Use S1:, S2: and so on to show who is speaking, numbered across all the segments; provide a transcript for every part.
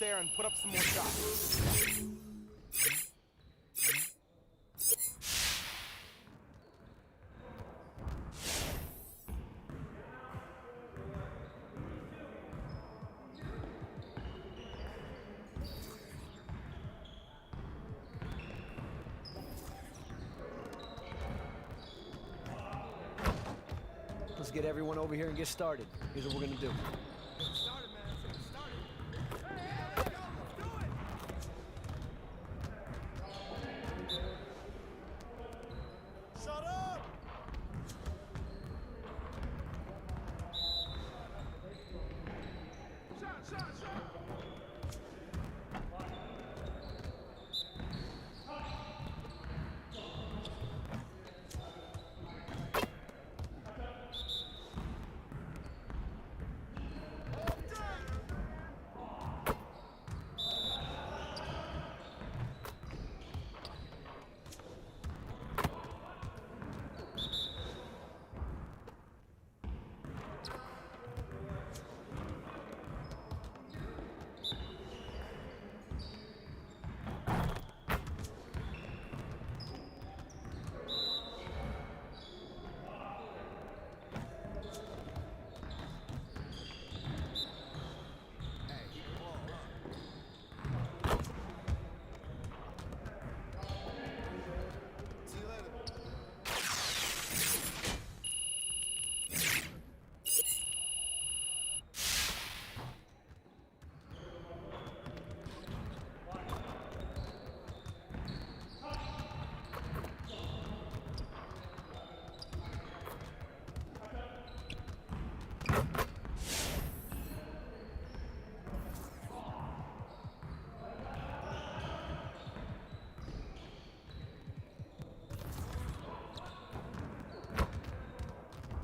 S1: there and put up some more shots.
S2: Let's get everyone over here and get started. Here's what we're gonna do.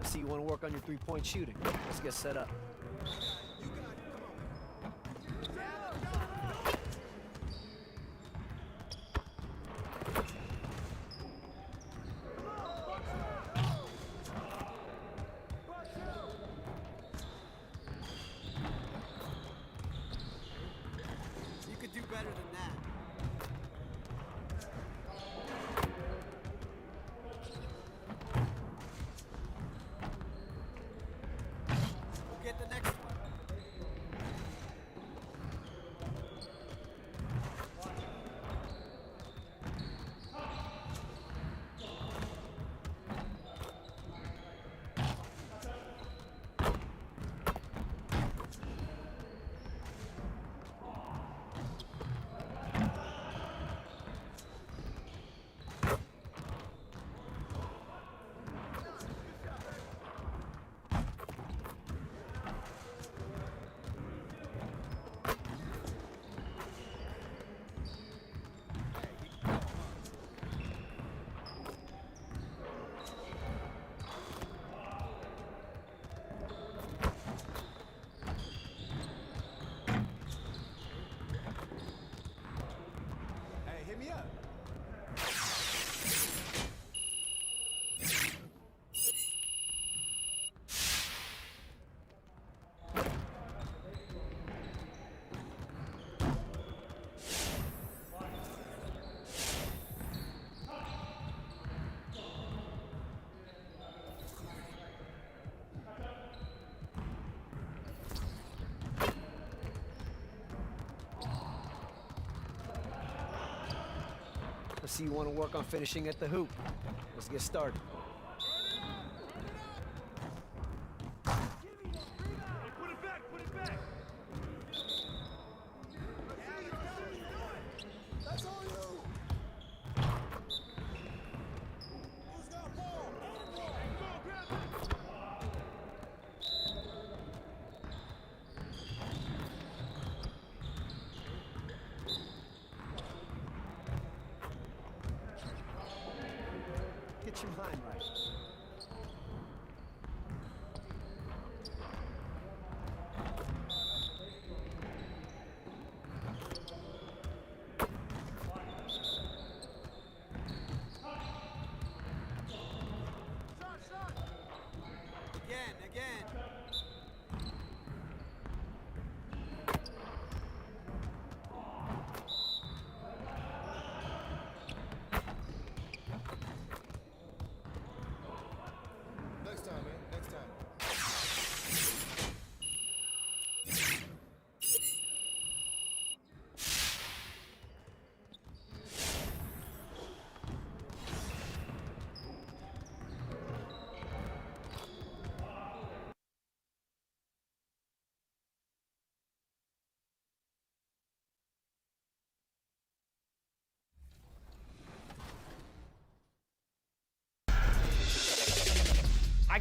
S2: See, you want to work on your three-point shooting. Let's get set up.
S3: You could do better than that. Get the next one. Hey, hit me up.
S2: I see you want to work on finishing at the hoop. Let's get started.
S1: Put it back, put it back!
S3: That's all you. Who's got ball?
S1: Go, grab it!
S2: Get your mind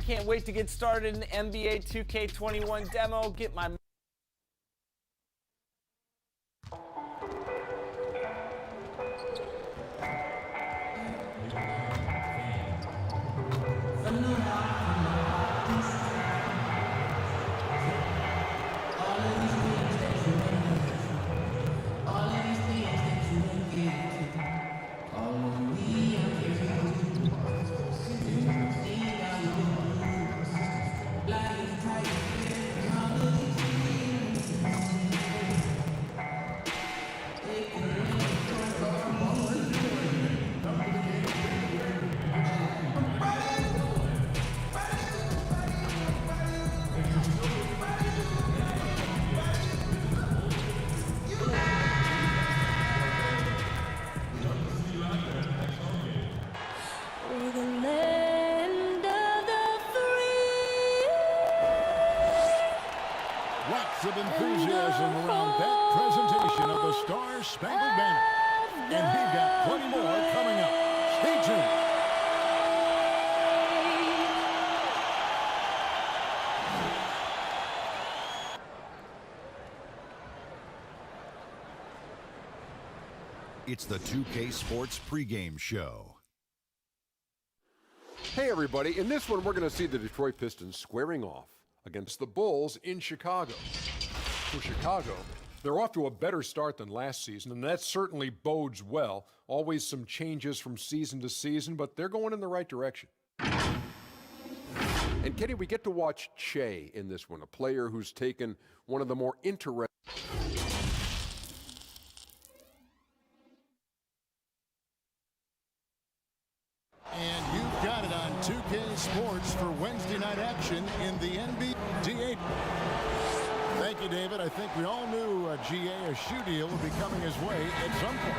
S4: can't wait to get started in the NBA 2K21 demo. Get my
S5: Lots of enthusiasm around that presentation of the Star-Spangled Banner. And we've got plenty more coming up. Stay tuned.
S6: It's the 2K Sports pregame show.
S7: Hey everybody, in this one we're going to see the Detroit Pistons squaring off against the Bulls in Chicago. For Chicago, they're off to a better start than last season, and that certainly bodes well. Always some changes from season to season, but they're going in the right direction. And Kenny, we get to watch Che in this one, a player who's taken one of the more interesting...
S5: And you've got it on 2K Sports for Wednesday night action in the NBA. Thank you, David. I think we all knew a shoe deal would be coming his way at some point.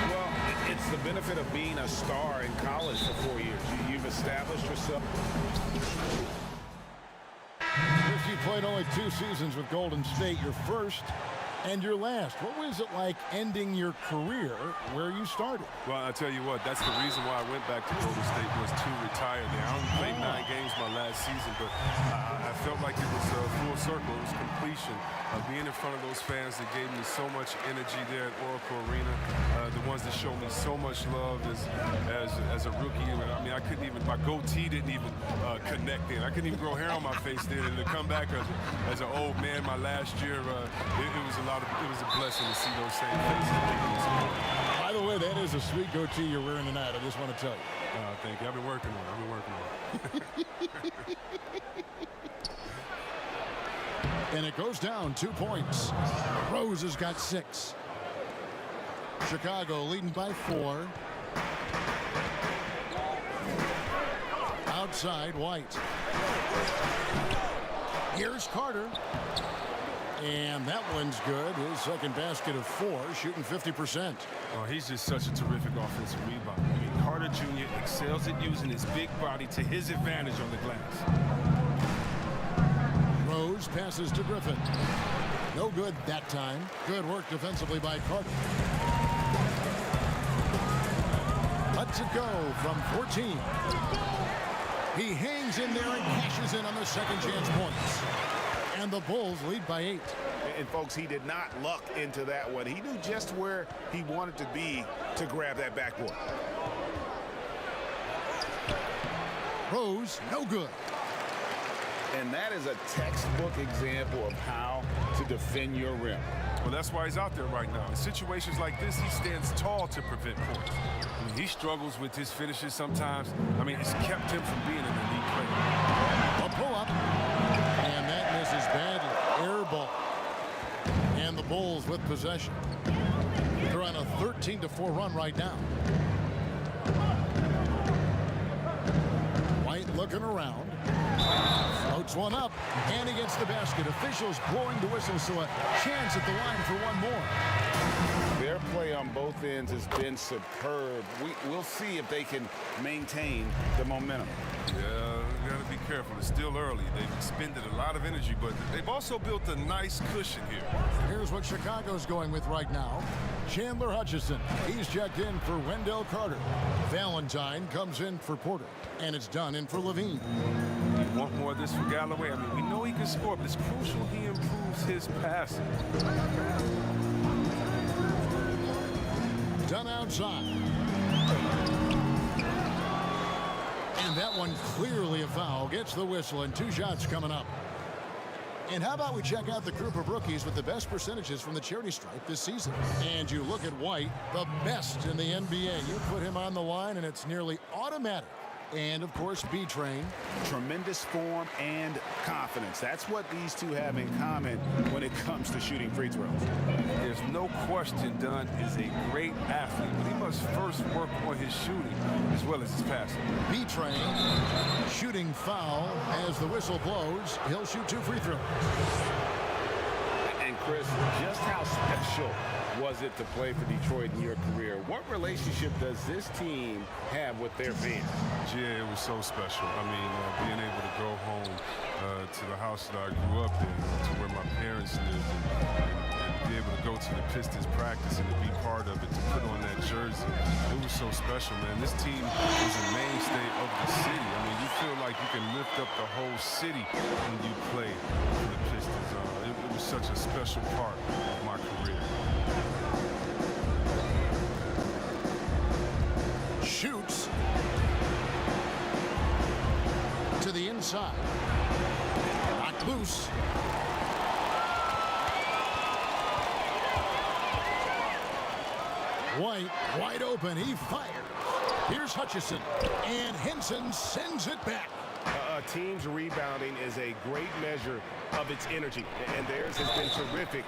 S8: Well, it's the benefit of being a star in college for 4 years. You've established yourself.
S5: If you played only 2 seasons with Golden State, your first and your last. What was it like ending your career where you started?
S9: Well, I tell you what, that's the reason why I went back to Golden State was to retire there. I only played 9 games my last season, but I felt like it was a full circle. It was completion. Being in front of those fans that gave me so much energy there at Oracle Arena, the ones that showed me so much love as a rookie. I mean, I couldn't even, my goatee didn't even connect then. I couldn't even grow hair on my face then. And to come back as an old man my last year, it was a blessing to see those same faces.
S5: By the way, that is a sweet goatee you're wearing tonight. I just want to tell you.
S9: Thank you. I've been working on it.
S5: And it goes down 2 points. Rose has got 6. Chicago leading by 4. Outside, White. Here's Carter. And that one's good. His second basket of 4, shooting 50%.
S9: Oh, he's just such a terrific offensive rebounder. I mean, Carter Jr. excels at using his big body to his advantage on the glass.
S5: Rose passes to Griffin. No good that time. Good work defensively by Carter. Lets it go from 14. He hangs in there and cashes in on the second chance points. And the Bulls lead by 8.
S8: And folks, he did not luck into that one. He knew just where he wanted to be to grab that backboard.
S5: Rose, no good.
S8: And that is a textbook example of how to defend your rim.
S9: Well, that's why he's out there right now. In situations like this, he stands tall to prevent points. I mean, he struggles with his finishes sometimes. I mean, it's kept him from being an elite player.
S5: A pull-up. And that misses badly. Air ball. And the Bulls with possession. They're on a 13-4 run right now. White looking around. Floats one up, and he gets the basket. Officials blowing the whistle, so a chance at the line for one more.
S8: Their play on both ends has been superb. We'll see if they can maintain the momentum.
S9: Yeah, We got to be careful. It's still early. They've expended a lot of energy, but they've also built a nice cushion here.
S5: Here's what Chicago's going with right now. Chandler Hutchison. He's checked in for Wendell Carter. Valentine comes in for Porter. And it's done in for Levine.
S9: You want more of this from Galloway? I mean, we know he can score, but it's crucial he improves his passing.
S5: Done outside. And that one clearly a foul. Gets the whistle and 2 shots coming up. And how about we check out the group of rookies with the best percentages from the charity stripe this season? And you look at White, the best in the NBA. You put him on the line and it's nearly automatic. And, of course, B-Train.
S8: Tremendous form and confidence. That's what these two have in common when it comes to shooting free throws.
S9: There's no question Dunn is a great athlete, but he must first work on his shooting as well as his passing.
S5: B-Train shooting foul as the whistle blows. He'll shoot 2 free throws.
S10: And, Chris, just how special was it to play for Detroit in your career? What relationship does this team have with their fans?
S9: Yeah, it was so special. I mean, being able to go home to the house that I grew up in, to where my parents lived, and be able to go to the Pistons practice and to be part of it, to put on that jersey. It was so special, man. This team was a mainstay of the city. I mean, you feel like you can lift up the whole city when you play for the Pistons. It was such a special part of my career.
S5: Shoots to the inside. Knocked loose. White wide open. He fired. Here's Hutchison. And Henson sends it back.
S10: A team's rebounding is a great measure of its energy, and theirs has been terrific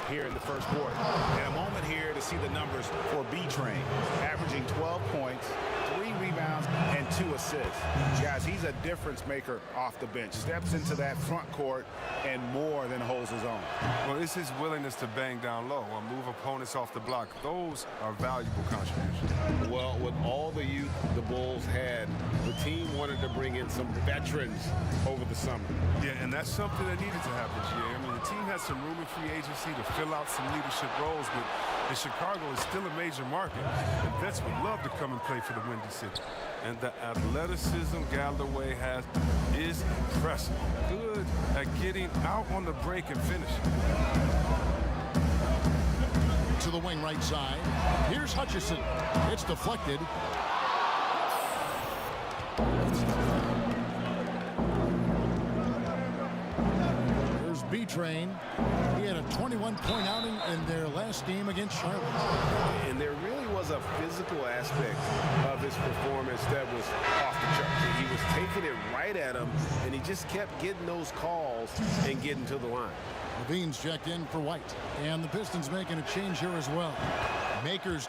S10: here in the first quarter.
S8: And a moment here to see the numbers for B-Train, averaging 12 points, 3 rebounds, and 2 assists. Guys, he's a difference maker off the bench. Steps into that front court and more than holds his own.
S9: Well, it's his willingness to bang down low or move opponents off the block. Those are valuable contributions.
S10: Well, with all the youth the Bulls had, the team wanted to bring in some veterans over the summer.
S9: Yeah, and that's something that needed to happen, GA. I mean, the team had some room in free agency to fill out some leadership roles, but in Chicago is still a major market. And vets would love to come and play for the Windy City. And the athleticism Galloway has is impressive. Good at getting out on the break and finishing.
S5: To the wing right side. Here's Hutchison. It's deflected. Here's B-Train. He had a 21-point outing in their last game against Charlotte.
S10: And there really was a physical aspect of his performance that was off the charts. He was taking it right at him, and he just kept getting those calls and getting to the line.
S5: Levine's checked in for White. And the Pistons making a change here as well. Makers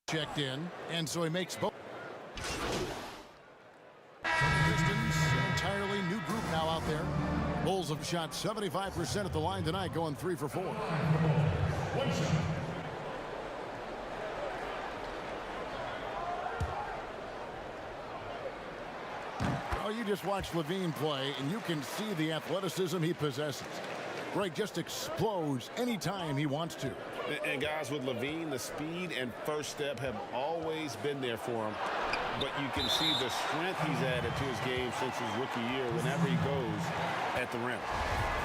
S5: checked in, and so he makes both. Pistons, entirely new group now out there. Bulls have shot 75% at the line tonight, going 3 for 4. Oh, you just watch Levine play, and you can see the athleticism he possesses. Greg just explodes anytime he wants to.
S10: And guys, with Levine, the speed and first step have always been there for him. But you can see the strength he's added to his game since his rookie year whenever he goes at the rim.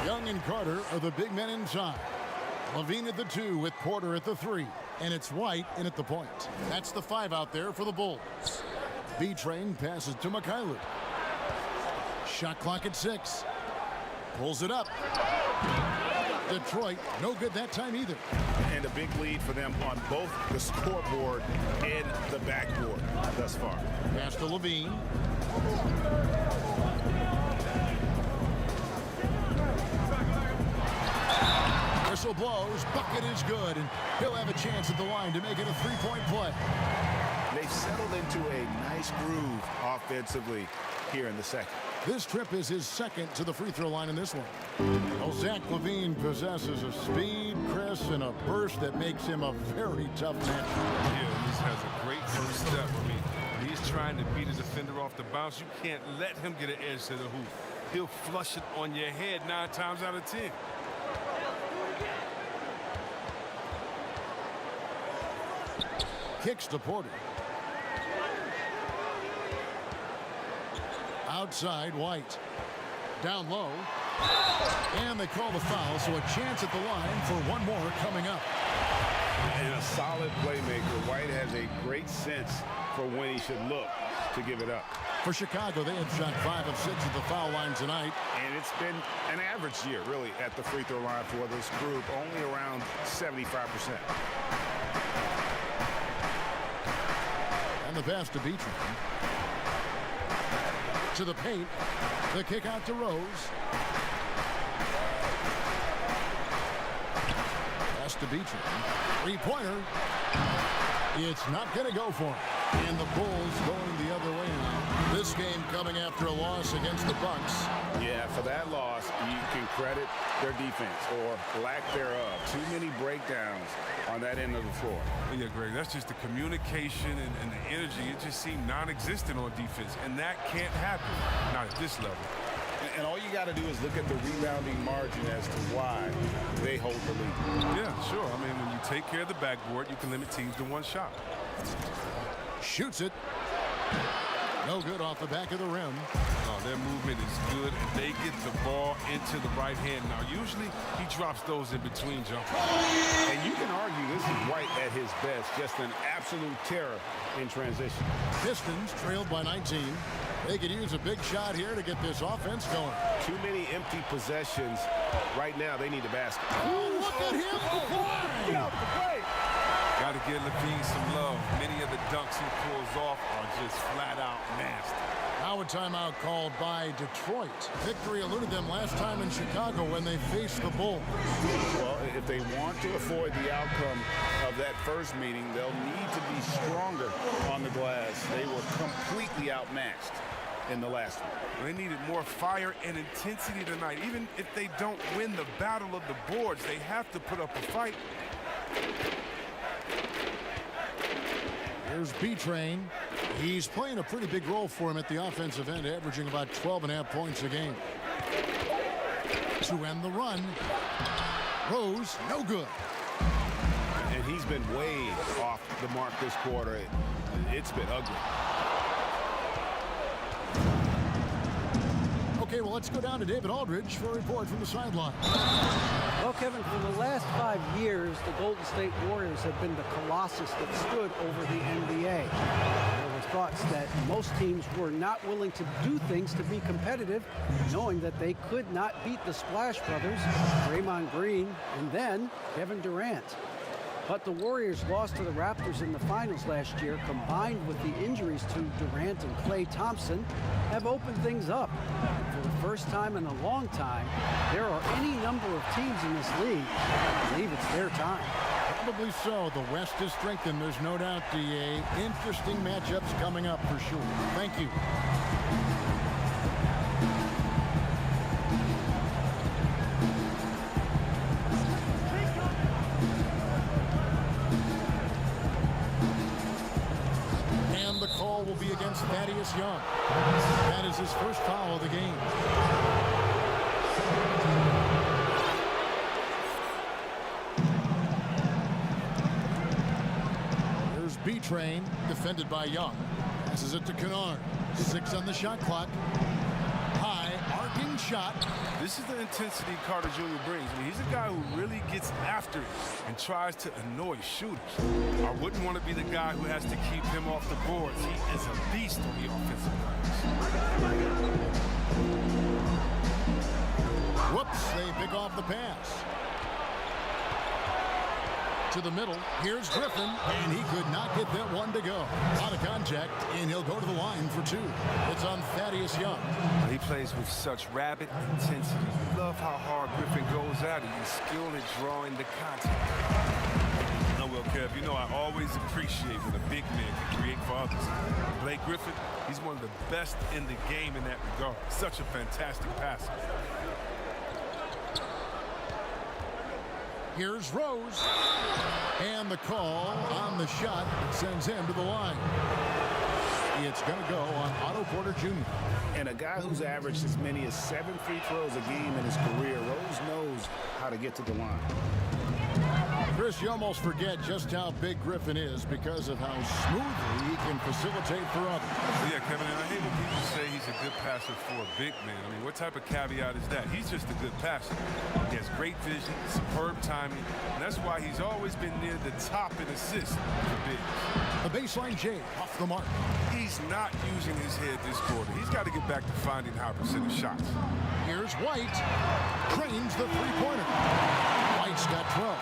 S5: Young and Carter are the big men inside. Levine at the 2 with Porter at the 3. And it's White in at the point. That's the 5 out there for the Bulls. B-Train passes to Mikhailuk. Shot clock at 6. Pulls it up. Detroit, no good that time either.
S8: And a big lead for them on both the scoreboard and the backboard thus far.
S5: Pass to Levine. Whistle blows, bucket is good, and he'll have a chance at the line to make it a 3-point play.
S8: They've settled into a nice groove offensively here in the second.
S5: This trip is his second to the free throw line in this one. Well, Zach LaVine possesses a speed, Chris, and a burst that makes him a very tough match.
S9: Yeah, he has a great first step. I mean, when he's trying to beat a defender off the bounce, you can't let him get an edge to the hoop. He'll flush it on your head 9 times out of 10.
S5: Kicks to Porter. Outside, White. Down low. And they call the foul, so a chance at the line for one more coming up.
S10: And a solid playmaker. White has a great sense for when he should look to give it up.
S5: For Chicago, they have shot 5 of 6 at the foul line tonight.
S10: And it's been an average year, really, at the free throw line for this group, only around 75%.
S5: And the pass to Beachman. To the paint. The kick out to Rose. Pass to Beachman. Three-pointer. It's not going to go for him. And the Bulls going the other way now. This game coming after a loss against the Bucks.
S10: Yeah, for that loss, you can credit their defense or lack thereof. Too many breakdowns on that end of the floor.
S9: Yeah, Greg, that's just the communication and the energy. It just seemed non-existent on defense, and that can't happen, not at this level.
S10: And all you got to do is look at the rebounding margin as to why they hold the lead.
S9: Yeah, sure. I mean, when you take care of the backboard, you can limit teams to 1 shot.
S5: Shoots it. No good off the back of the rim.
S9: Oh, their movement is good, and they get the ball into the right hand. Now, usually he drops those in between jumpers.
S10: And you can argue this is White at his best, just an absolute terror in transition.
S5: Pistons trailed by 19. They could use a big shot here to get this offense going.
S10: Too many empty possessions. Right now, they need a basket.
S5: Oh, look at him play!
S1: Get out the way!
S9: Got to give LaVine some love. Many of the dunks he pulls off are just flat out nasty.
S5: Now a timeout called by Detroit. Victory eluded them last time in Chicago when they faced the Bulls.
S10: Well, if they want to avoid the outcome of that first meeting, they'll need to be stronger on the glass. They were completely outmatched in the last one.
S9: They needed more fire and intensity tonight. Even if they don't win the battle of the boards, they have to put up a fight.
S5: Here's B-Train. He's playing a pretty big role for him at the offensive end, averaging about 12.5 points a game. To end the run. Rose, no good.
S10: And he's been way off the mark this quarter. It's been ugly.
S5: Okay, well, let's go down to David Aldridge for a report from the sideline.
S11: Well, Kevin, for the last 5 years, the Golden State Warriors have been the colossus that stood over the NBA. There were thoughts that most teams were not willing to do things to be competitive, knowing that they could not beat the Splash Brothers, Draymond Green, and then Kevin Durant. But the Warriors lost to the Raptors in the finals last year, combined with the injuries to Durant and Klay Thompson, have opened things up. For the first time in a long time, there are any number of teams in this league that believe it's their time.
S5: Probably so. The West is strengthened, there's no doubt, DA. Interesting matchups coming up for sure. Thank you. And the call will be against Thaddeus Young. That is his first foul of the game. B-Train, defended by Young. Passes it to Kennard. 6 on the shot clock. High, arcing shot.
S9: This is the intensity Carter Jr. brings. I mean, he's a guy who really gets after it and tries to annoy shooters. I wouldn't want to be the guy who has to keep him off the boards. He is a beast on the offensive glass.
S5: Whoops, they pick off the pass. To the middle, here's Griffin, and he could not get that one to go. Out of contact, and he'll go to the line for 2. It's on Thaddeus Young.
S9: He plays with such rapid intensity. Love how hard Griffin goes at it. He's skilled at drawing the contact. Now we'll Well, Kev, you know I always appreciate when a big man can create for others. Blake Griffin, he's one of the best in the game in that regard. Such a fantastic passer.
S5: Here's Rose. And the call on the shot that sends him to the line. It's going to go on Otto Porter Jr.
S8: And a guy who's averaged as many as 7 free throws a game in his career, Rose knows how to get to the line.
S5: Chris, you almost forget just how big Griffin is because of how smoothly he can facilitate for others.
S9: Yeah, Kevin, and I hate when people say he's a good passer for a big man. I mean, what type of caveat is that? He's just a good passer. He has great vision, superb timing, and that's why he's always been near the top in assists for bigs.
S5: The baseline J off the mark.
S9: He's not using his head this quarter. He's got to get back to finding high percentage shots.
S5: Here's White. Drains the three-pointer. White's got 12.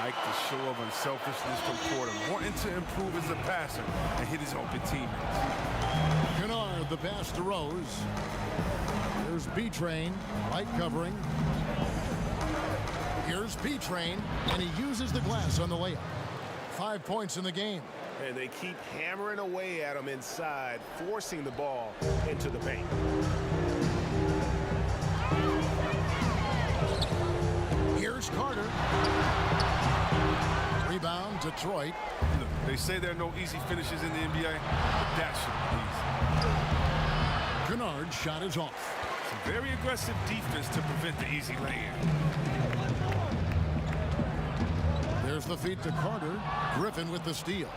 S9: Like the show of unselfishness from Porter, wanting to improve as a passer and hit his open teammates.
S5: Kennard, the pass to Rose. Here's B-Train, light covering. Here's B-Train, and he uses the glass on the layup. 5 points in the game.
S10: And they keep hammering away at him inside, forcing the ball into the paint.
S5: Here's Carter. Rebound, Detroit.
S9: Look, they say there are no easy finishes in the NBA, but that should be easy.
S5: Kennard's shot is off.
S9: Some very aggressive defense to prevent the easy lay-in.
S5: There's the feed to Carter. Griffin with the steal.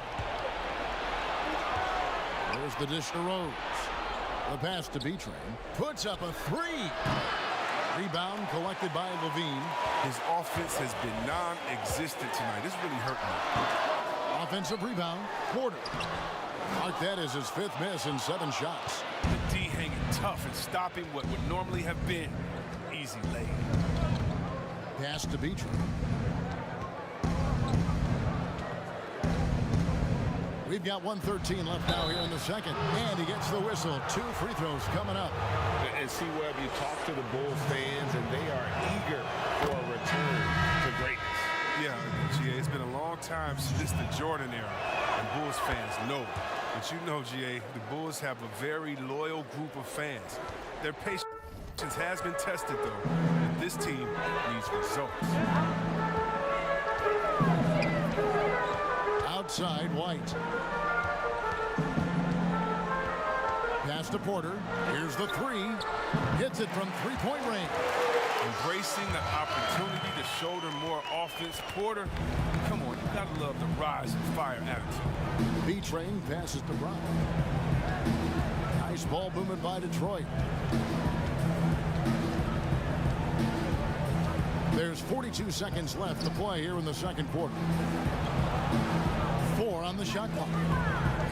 S5: There's the dish to Rose. The pass to B-Train. Puts up a three. Rebound collected by Levine.
S9: His offense has been non-existent tonight. This really hurt me.
S5: Offensive rebound. Porter. Mark that as his 5th miss in 7 shots.
S9: The D hanging tough and stopping what would normally have been easy lay.
S5: Pass to B-Train. We've got 1:13 left now here in the second. And he gets the whistle. 2 free throws coming up.
S10: And see, Webb, you talk to the Bulls fans, and they are eager for a return to greatness.
S9: Yeah, GA, it's been a long time since the Jordan era, and Bulls fans know. But you know, GA, the Bulls have a very loyal group of fans. Their patience has been tested, though, and this team needs results.
S5: Outside, White. Pass to Porter. Here's the 3. Hits it from 3-point range.
S9: Embracing the opportunity to shoulder more offense. Porter, come on, you gotta love the rise and fire attitude.
S5: B-Train passes to Brown. Nice ball movement by Detroit. There's 42 seconds left to play here in the second quarter. 4 on the shot clock.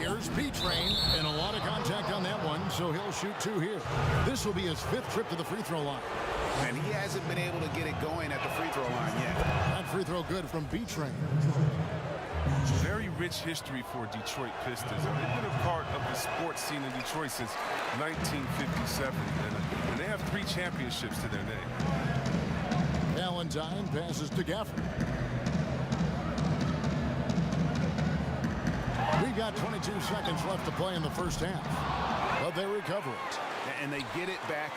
S5: Here's B-Train, and a lot of contact on that one, so he'll shoot 2 here. This will be his 5th trip to the free throw line.
S8: And he hasn't been able to get it going at the free throw line yet.
S5: That free throw good from B-Train.
S9: Very rich history for Detroit Pistons. They've been a part of the sports scene in Detroit since 1957, and they have 3 championships to their name.
S5: Valentine passes to Gafford. We've got 22 seconds left to play in the first half, but they recover it.
S8: And they get it back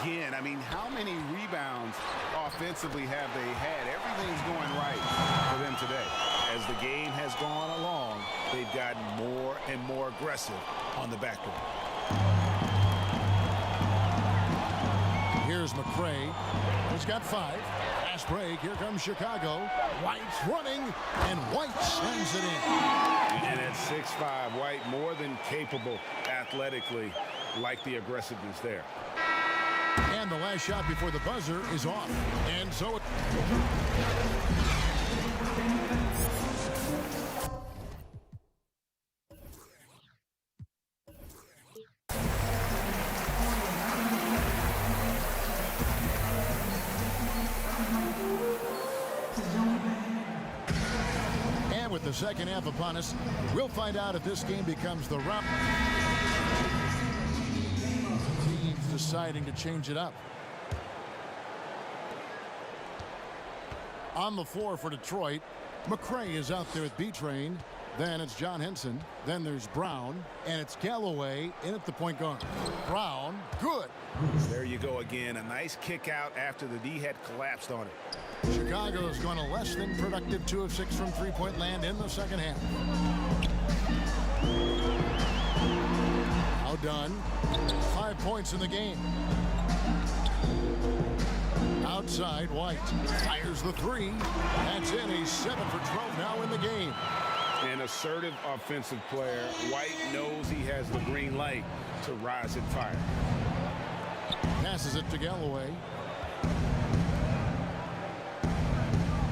S8: again. I mean, how many rebounds offensively have they had? Everything's going right for them today. As the game has gone along, they've gotten more and more aggressive on the backboard.
S5: Here's McCray. He's got 5. Fast break. Here comes Chicago. White's running, and White slams it in.
S8: And at 6'5", White more than capable athletically, like the aggressiveness there.
S5: And the last shot before the buzzer is off. And so it... And with the second half upon us, we'll find out if this game becomes the round. Teams deciding to change it up. On the floor for Detroit, McCray is out there at B-Train. Then it's John Henson. Then there's Brown. And it's Galloway in at the point guard. Brown, good.
S8: There you go again. A nice kick out after the D had collapsed on it.
S5: Chicago's going to less than productive 2 of 6 from three-point land in the second half. Now done. 5 points in the game. Outside, White fires the three. That's in. He's 7 for 12 now in the game.
S8: An assertive offensive player. White knows he has the green light to rise and fire.
S5: Passes it to Galloway.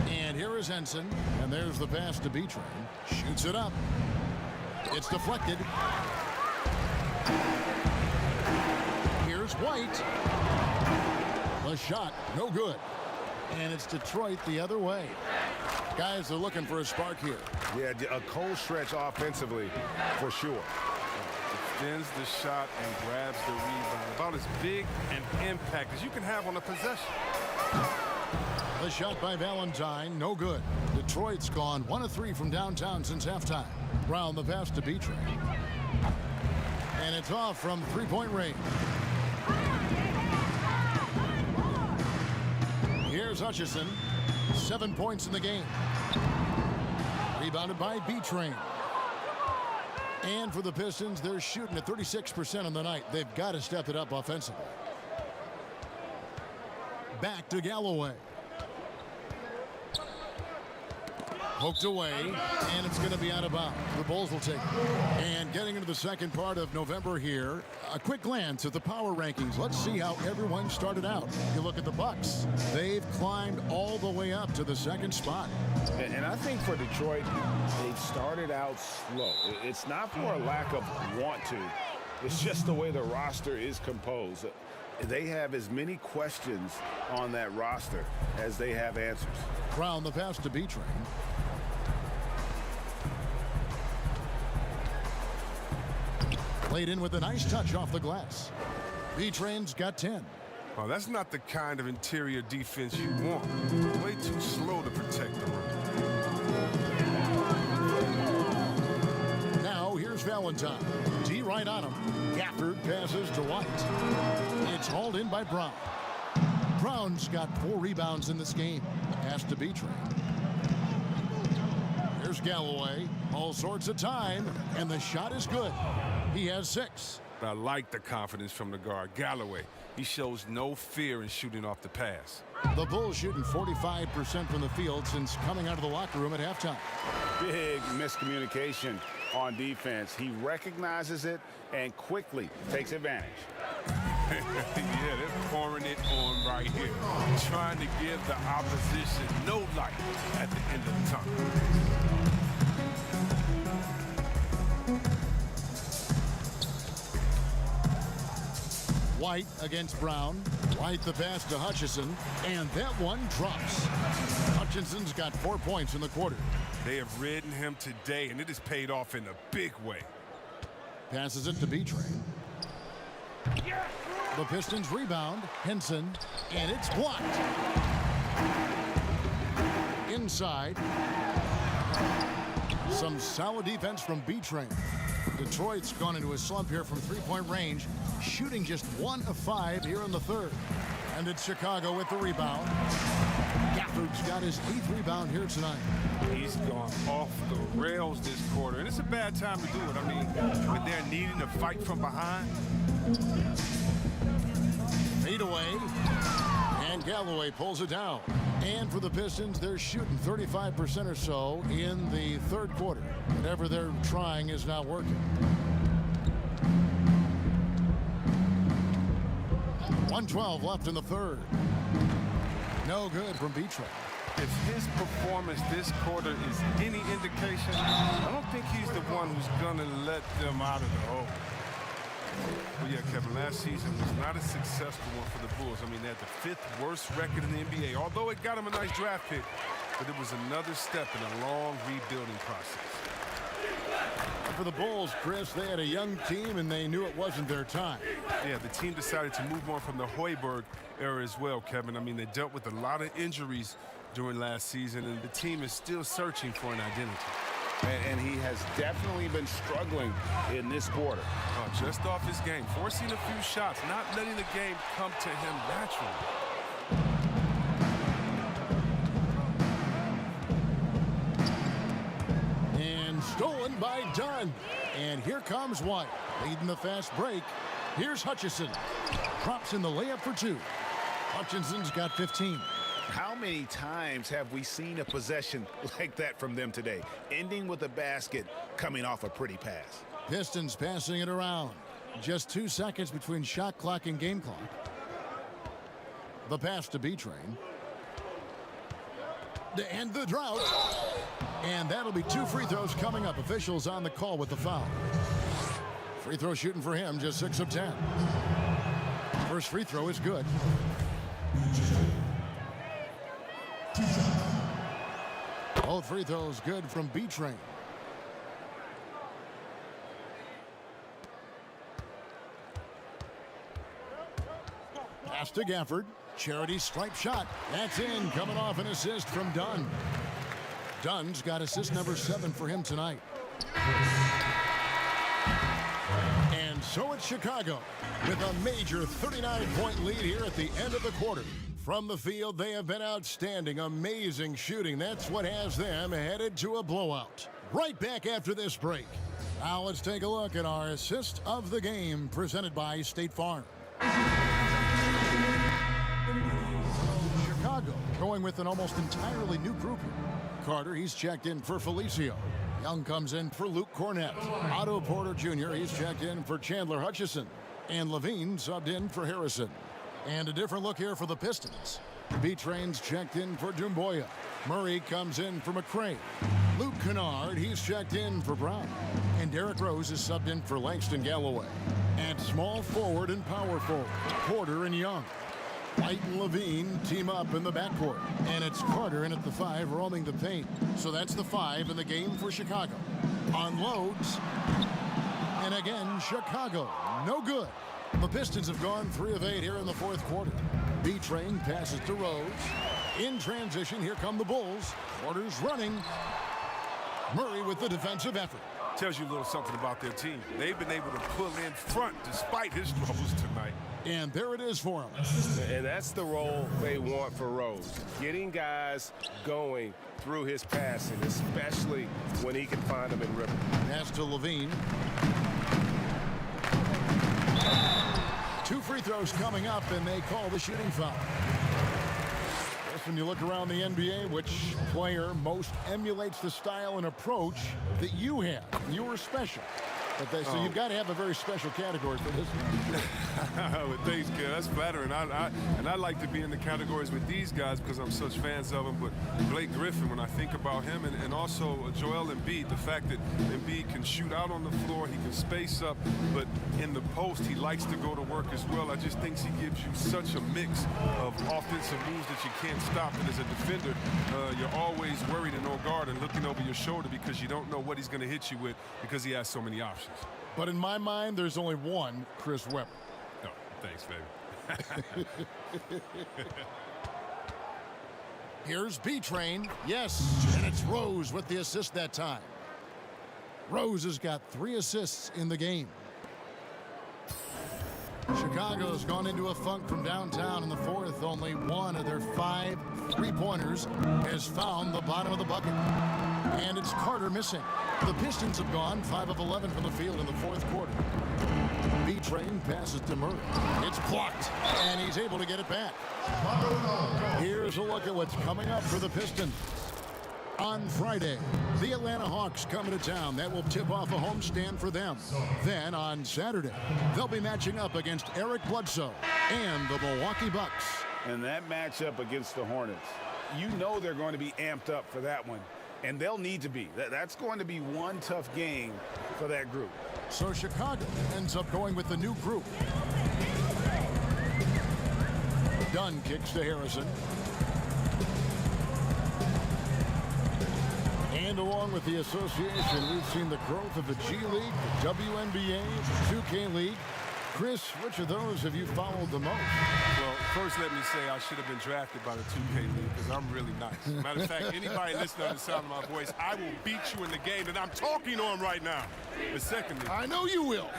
S5: And here is Henson. And there's the pass to B-Train. Shoots it up. It's deflected. Here's White. The shot, no good. And it's Detroit the other way. Guys are looking for a spark here.
S8: Yeah, a cold stretch offensively, for sure.
S9: Extends the shot and grabs the rebound. About as big an impact as you can have on a possession.
S5: The shot by Valentine, no good. Detroit's gone 1 of 3 from downtown since halftime. Brown the pass to B-Train. And it's off from three-point range. Here's Hutchison. 7 points in the game. Rebounded by B-Train. And for the Pistons, they're shooting at 36% on the night. They've got to step it up offensively. Back to Galloway. Poked away, and it's going to be out of bounds. The Bulls will take it. And getting into the second part of November here, a quick glance at the power rankings. Let's see how everyone started out. You look at the Bucks. They've climbed all the way up to the second spot.
S8: And I think for Detroit, they've started out slow. It's not for a lack of want to. It's just the way the roster is composed. They have as many questions on that roster as they have answers.
S5: Brown the pass to B-Train. Played in with a nice touch off the glass. B-Train's got 10.
S9: Oh, that's not the kind of interior defense you want. Way too slow to protect the rim.
S5: Now here's Valentine. D right on him. Gafford passes to White. It's hauled in by Brown. Brown's got 4 rebounds in this game. Pass to B-Train. Here's Galloway. All sorts of time, and the shot is good. He has 6.
S9: I like the confidence from the guard. Galloway, he shows no fear in shooting off the pass.
S5: The Bulls shooting 45% from the field since coming out of the locker room at halftime.
S8: Big miscommunication on defense. He recognizes it and quickly takes advantage.
S9: Yeah, they're pouring it on right here. Trying to give the opposition no light at the end of the tunnel.
S5: White against Brown. White the pass to Hutchison, and that one drops. Hutchinson's got 4 points in the quarter.
S9: They have ridden him today, and it has paid off in a big way.
S5: Passes it to B-Train. The Pistons rebound. Henson, and it's blocked. Inside. Some solid defense from B-Train. Detroit's gone into a slump here from three-point range, shooting just 1 of 5 here in the third. And it's Chicago with the rebound. Gafford's got his 8th rebound here tonight.
S9: He's gone off the rails this quarter, and it's a bad time to do it. I mean, when they're needing to fight from behind.
S5: Fade away, and Galloway pulls it down. And for the Pistons, they're shooting 35% or so in the third quarter. Whatever they're trying is not working. 1:12 left in the third. No good from B-Train.
S9: If his performance this quarter is any indication, I don't think he's the one who's going to let them out of the hole. Well, yeah, Kevin, last season was not a successful one for the Bulls. I mean, they had the 5th worst record in the NBA, although it got them a nice draft pick. But it was another step in a long rebuilding process.
S5: For the Bulls, Chris, they had a young team, and they knew it wasn't their time.
S9: Yeah, the team decided to move on from the Hoiberg era as well, Kevin. I mean, they dealt with a lot of injuries during last season, and the team is still searching for an identity.
S8: And he has definitely been struggling in this quarter.
S9: Just off his game, forcing a few shots, not letting the game come to him naturally.
S5: And stolen by Dunn. And here comes White, leading the fast break. Here's Hutchison. Drops in the layup for 2. Hutchinson's got 15.
S8: How many times have we seen a possession like that from them today, ending with a basket coming off a pretty pass?
S5: Pistons passing it around. Just 2 seconds between shot clock and game clock. The pass to B-Train. To end the drought. And that'll be 2 free throws coming up. Officials on the call with the foul. Free throw shooting for him, just 6 of 10. First free throw is good. Both free throws good from B-Train. Pass to Gafford. Charity stripe shot. That's in, coming off an assist from Dunn. Dunn's got assist number 7 for him tonight. And so it's Chicago with a major 39-point lead here at the end of the quarter. From the field, they have been outstanding, amazing shooting. That's what has them headed to a blowout. Right back after this break. Now let's take a look at our assist of the game presented by State Farm. Chicago going with an almost entirely new group here. Carter, he's checked in for Felicio. Young comes in for Luke Cornett. Otto Porter Jr., he's checked in for Chandler Hutchison. And Levine subbed in for Harrison. And a different look here for the Pistons. B-Train's checked in for Dumboya. Murray comes in for McCray. Luke Kennard, he's checked in for Brown. And Derrick Rose is subbed in for Langston Galloway. And small forward and power forward, Porter and Young. White and Levine team up in the backcourt. And it's Carter in at the 5 roaming the paint. So that's the 5 in the game for Chicago. Unloads. And again, Chicago, no good. The Pistons have gone 3 of 8 here in the 4th quarter. B-Train passes to Rose. In transition, here come the Bulls. Porter's running. Murray with the defensive effort.
S9: Tells you a little something about their team. They've been able to pull in front despite his struggles tonight.
S5: And there it is for him.
S10: And that's the role they want for Rose. Getting guys going through his passing, especially when he can find them in rhythm.
S5: Pass to Levine. 2 free throws coming up, and they call the shooting foul. Just when you look around the NBA, which player most emulates the style and approach that you have? You were special. But so you've got to have a very special category for this one.
S9: Well, thanks, kid. That's flattering. I like to be in the categories with these guys because I'm such fans of them. But Blake Griffin, when I think about him, and also Joel Embiid, the fact that Embiid can shoot out on the floor, he can space up, but in the post, he likes to go to work as well. I just think he gives you such a mix of offensive moves that you can't stop. And as a defender, you're always worried and on guard and looking over your shoulder because you don't know what he's going to hit you with because he has so many options.
S5: But in my mind, there's only one Chris Webber.
S9: No, thanks, baby.
S5: Here's B-Train. Yes, and it's Rose with the assist that time. Rose has got 3 assists in the game. Chicago's gone into a funk from downtown in the 4th. Only one of their 5 3-pointers has found the bottom of the bucket. And it's Carter missing. The Pistons have gone 5 of 11 from the field in the 4th quarter. B-Train passes to Murray. It's blocked, and he's able to get it back. Here's a look at what's coming up for the Pistons. On Friday, the Atlanta Hawks coming to town. That will tip off a homestand for them. Then on Saturday, they'll be matching up against Eric Bledsoe and the Milwaukee Bucks.
S8: And that matchup against the Hornets, you know they're going to be amped up for that one. And they'll need to be. That's going to be one tough game for that group.
S5: So Chicago ends up going with the new group. Dunn kicks to Harrison. And along with the association, we've seen the growth of the G League, the WNBA, 2K League. Chris, which of those have you followed the most?
S9: Well, First, let me say I should have been drafted by the 2K League because I'm really nice. Matter of fact, anybody listening to the sound of my voice, I will beat you in the game that I'm talking on right now. But secondly,
S5: I know you will.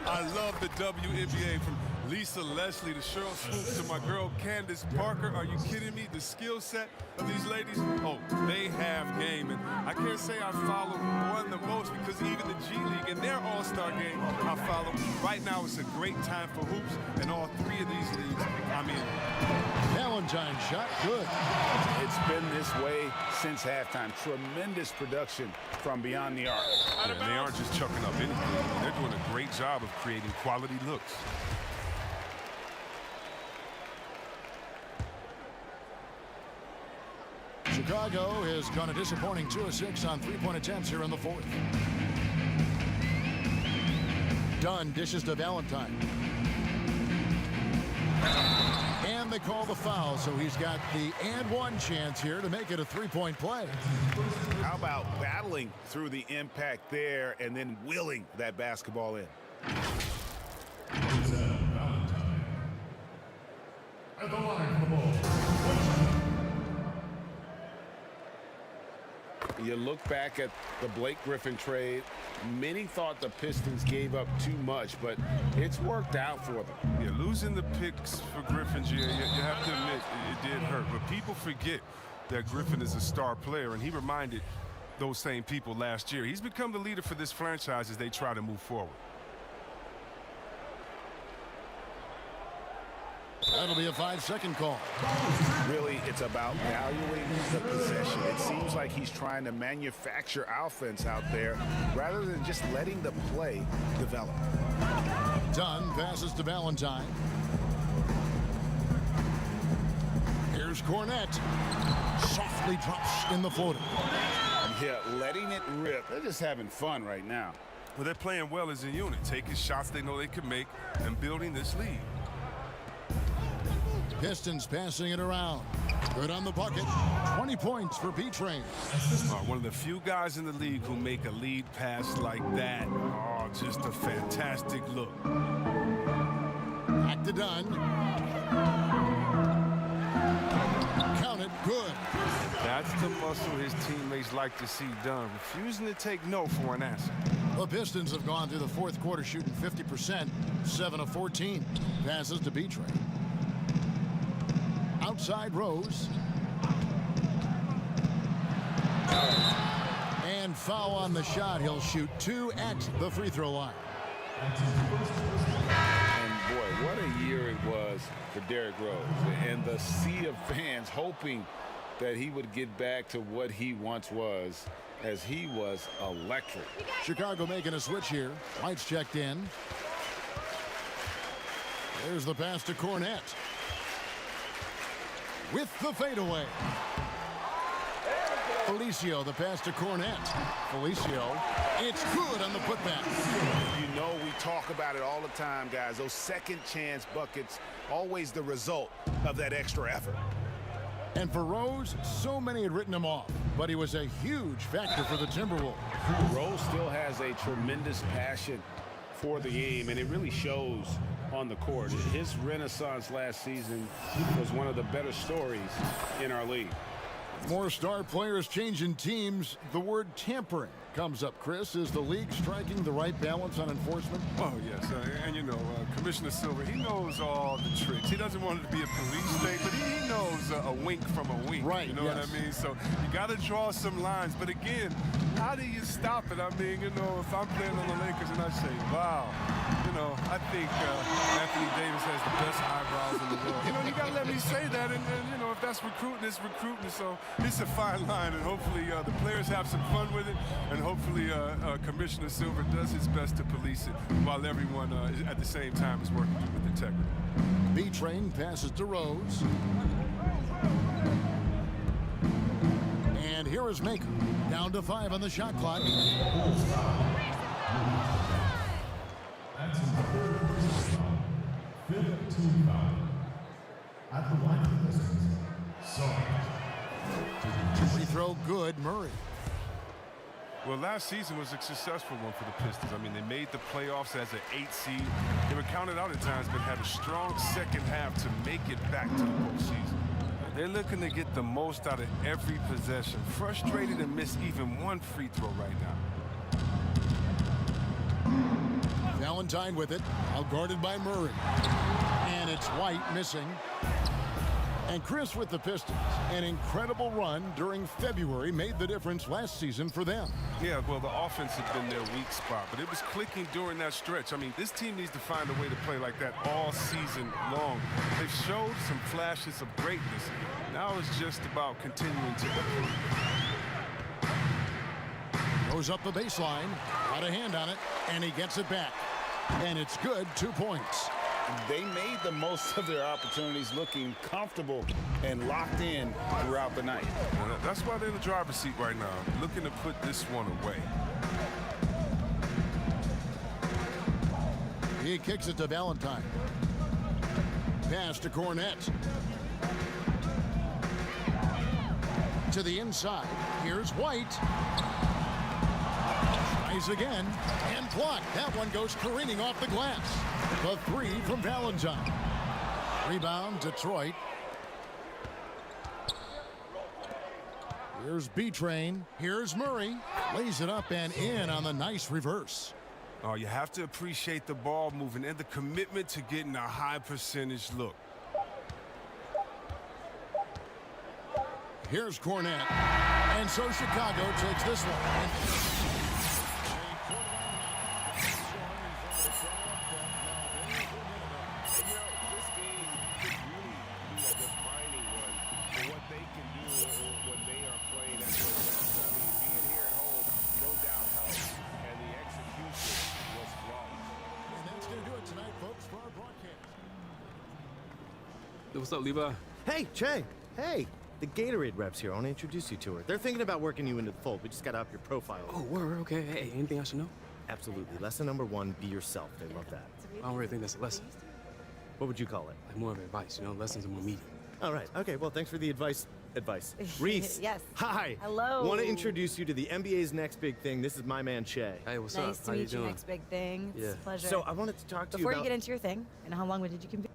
S9: I love the WNBA, from Lisa Leslie to Cheryl Swoops to my girl Candace Parker. Are you kidding me? The skill set of these ladies, oh, they have game. And I can't say I follow one the most because even the G League and their all-star game I follow. Right now it's a great time for hoops, and all three of these leagues I'm in.
S5: Valentine shot, good.
S8: It's been this way since halftime. Tremendous production from beyond the arc.
S9: Yeah, and they aren't just chucking up anything. They're doing a great job of creating quality looks.
S5: Chicago has gone a disappointing 2 of 6 on three-point attempts here in the fourth. Dunn dishes to Valentine. And they call the foul, so he's got the and one chance here to make it a three-point play.
S8: How about battling through the impact there and then willing that basketball in?
S5: At the line, the ball.
S10: You look back at the Blake Griffin trade. Many thought the Pistons gave up too much, but it's worked out for them.
S9: Yeah, losing the picks for Griffin, you have to admit it did hurt. But people forget that Griffin is a star player, and he reminded those same people last year. He's become the leader for this franchise as they try to move forward.
S5: That'll be a 5-second call.
S8: Really, it's about valuing the possession. It seems like he's trying to manufacture offense out there rather than just letting the play develop.
S5: Dunn passes to Valentine. Here's Cornette. Softly drops in the floater.
S8: Yeah, letting it rip. They're just having fun right now.
S9: Well, they're playing well as a unit, taking shots they know they can make and building this lead.
S5: Pistons passing it around. Good on the bucket. 20 points for B-Train.
S9: One of the few guys in the league who make a lead pass like that. Oh, just a fantastic look.
S5: Back to Dunn. Count it. Good.
S9: That's the muscle his teammates like to see done. Refusing to take no for an answer.
S5: The Pistons have gone through the fourth quarter shooting 50%. 7 of 14. Passes to B-Train. Outside Rose. And foul on the shot. He'll shoot 2 at the free throw line.
S10: And boy, what a year it was for Derrick Rose. And the sea of fans hoping that he would get back to what he once was, as he was electric.
S5: Chicago making a switch here. White's checked in. There's the pass to Cornette. With the fadeaway. Felicio, the pass to Cornette. Felicio, it's good on the putback.
S8: You know, we talk about it all the time, guys. Those second chance buckets, always the result of that extra effort.
S5: And for Rose, so many had written him off, but he was a huge factor for the Timberwolves.
S10: Rose still has a tremendous passion for the game, and it really shows on the court. His renaissance last season was one of the better stories in our league.
S5: More star players changing teams. The word tampering comes up, Chris. Is the league striking the right balance on enforcement?
S9: Oh, yes. And, you know, Commissioner Silver, he knows all the tricks. He doesn't want it to be a police state, but he knows a wink from a wink.
S5: Right,
S9: You know what I mean? So you got to draw some lines. But, again, how do you stop it? I mean, you know, if I'm playing on the Lakers and I say, wow, you know, I think Anthony Davis has the best eyebrows in the world. You know, you got to let me say that. And, you know, if that's recruiting, it's recruiting. So it's a fine line. And hopefully the players have some fun with it. And hopefully Commissioner Silver does his best to police it while everyone at the same time is working with integrity.
S5: B-Train passes to Rose. And here is Maker. Down to 5 on the shot clock.
S12: That's fifth team foul. At the line of Pistons.
S5: Free throw good, Murray.
S9: Well, last season was a successful one for the Pistons. I mean, they made the playoffs as an 8 seed. They were counted out at times, but had a strong second half to make it back to the postseason. They're looking to get the most out of every possession. Frustrated to miss even one free throw right now.
S5: Valentine with it, out guarded by Murray. And it's White missing. And Chris with the Pistons. An incredible run during February made the difference last season for them.
S9: Yeah, well, the offense had been their weak spot, but it was clicking during that stretch. I mean, this team needs to find a way to play like that all season long. They've showed some flashes of greatness. Now it's just about continuing to improve.
S5: Goes up the baseline, got a hand on it, and he gets it back. And it's good, 2 points.
S10: They made the most of their opportunities, looking comfortable and locked in throughout the night.
S9: That's why they're in the driver's seat right now, looking to put this one away.
S5: He kicks it to Valentine. Pass to Cornette. To the inside. Here's White. Tries again and blocked. That one goes careening off the glass. The three from Valentine. Rebound, Detroit. Here's B-Train. Here's Murray. Lays it up and in on the nice reverse.
S9: Oh, you have to appreciate the ball moving and the commitment to getting a high percentage look.
S5: Here's Cornette. And so Chicago takes this one.
S13: What's up, Levi?
S14: Hey, Che. Hey, the Gatorade reps here. I want to introduce you to her. They're thinking about working you into the fold. We just got to up your profile.
S13: Oh, we're okay. Hey, anything I should know?
S14: Absolutely. Lesson number 1, be yourself. They love that.
S13: I don't really think that's a lesson.
S14: What would you call it?
S13: Like more of advice, you know? Lessons are more meaty.
S14: All right. Okay, well, thanks for the advice. Reese.
S15: Yes.
S14: Hi.
S15: Hello.
S14: Want to introduce you to the NBA's next big thing. This is my man, Che.
S13: Hey, what's up?
S15: Nice to meet you. Next big thing. It's a pleasure.
S14: So I wanted to talk to you
S15: Before
S14: about...
S15: you get into your thing, and how long did you compete?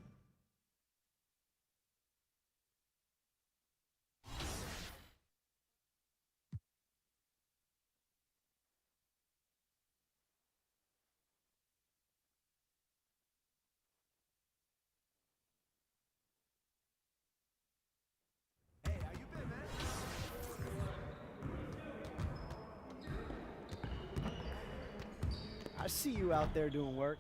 S2: I see you out there doing work.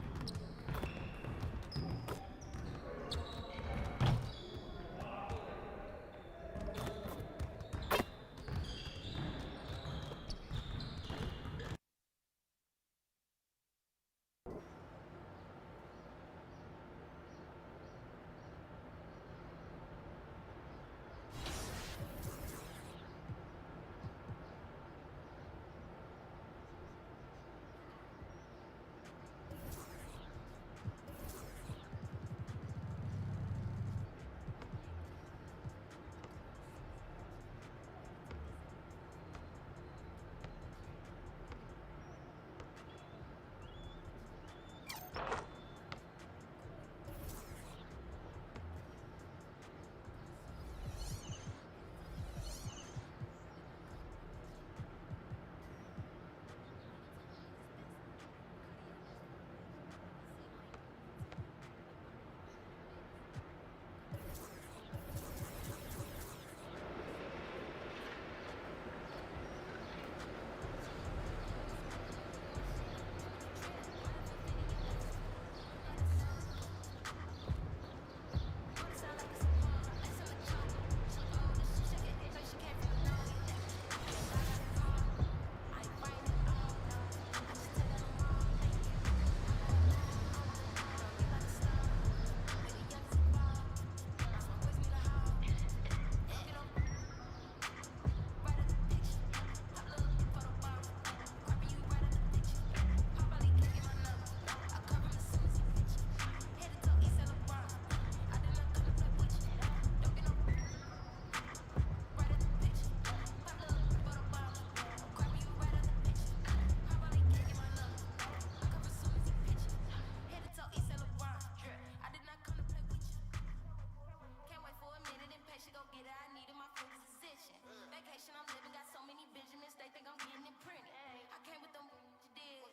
S16: they think I'm getting it printed. I came with them, you did.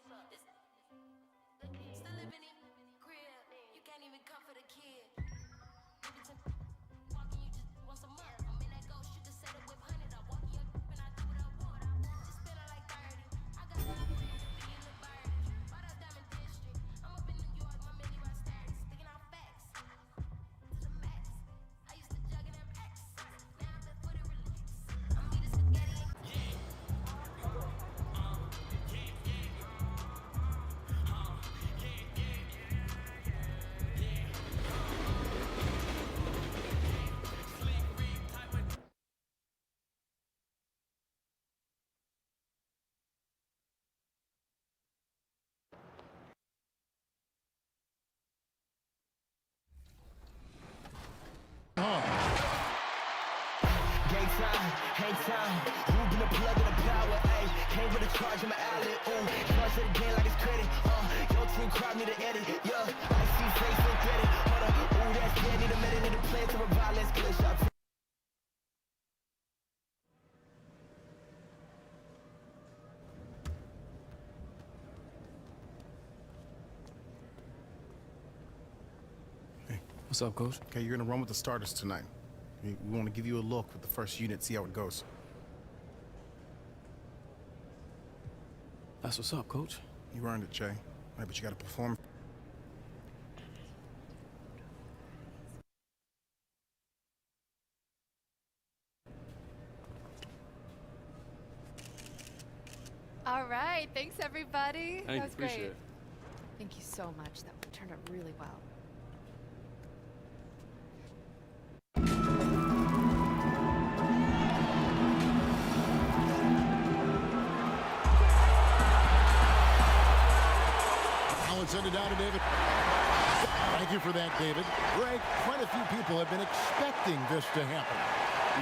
S16: Still living in crib. You can't even come for the kid. Walking, you just want some money. I'm in that ghost, you can set it with 100. I walk in your and I do what I want. Just spend it like 30. I got some friends, be a little birdie. Right up Diamond District. I'm up in New York, my mini right sturdy. Speaking out facts. To the max. I used to jug in them X. Now I'm just for the relax. I'm eating spaghetti.
S17: Hang time, moving the plug in the power, ayy. Came with a charge in my alley, ooh. Charge it again like it's credit, your team crowd need to edit, yeah. I see face, look at it, hold up, ooh, that's dead, need a minute, need a plan to revive, let's get a shot.
S13: What's up, Coach?
S18: Okay, you're gonna run with the starters tonight. We want to give you a look with the first unit, see how it goes.
S13: That's what's up, Coach.
S18: You earned it, Jay. All right, but you gotta perform.
S19: All right, thanks everybody. That was
S13: appreciate
S19: great.
S13: it.
S19: Thank you so much. That turned out really well.
S5: Send it down to David. Thank you for that, David. Greg, quite a few people have been expecting this to happen.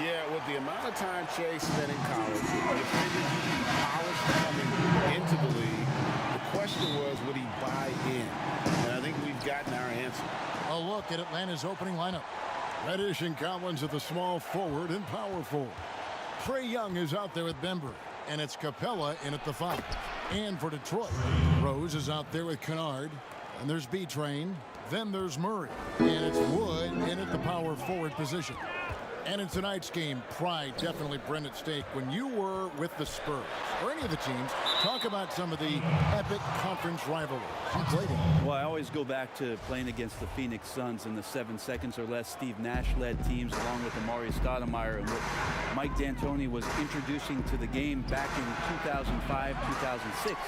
S10: Yeah, with the amount of time Jay spent in college, you figured he'd be polished coming into the league. The question was, would he buy in? And I think we've gotten our answer.
S5: A look at Atlanta's opening lineup. Reddish and Collins at the small forward and power forward. Trae Young is out there with Bember, and it's Capella in at the 5. And for Detroit, Rose is out there with Kennard, and there's B-Train, then there's Murray, and it's Wood in at the power forward position. And in tonight's game, pride definitely bred at stake when you were with the Spurs, or any of the teams. Talk about some of the epic conference rivalries you played in.
S20: Well, I always go back to playing against the Phoenix Suns in the 7 seconds or less Steve Nash-led teams, along with Amari Stoudemire, and what Mike D'Antoni was introducing to the game back in 2005, 2006,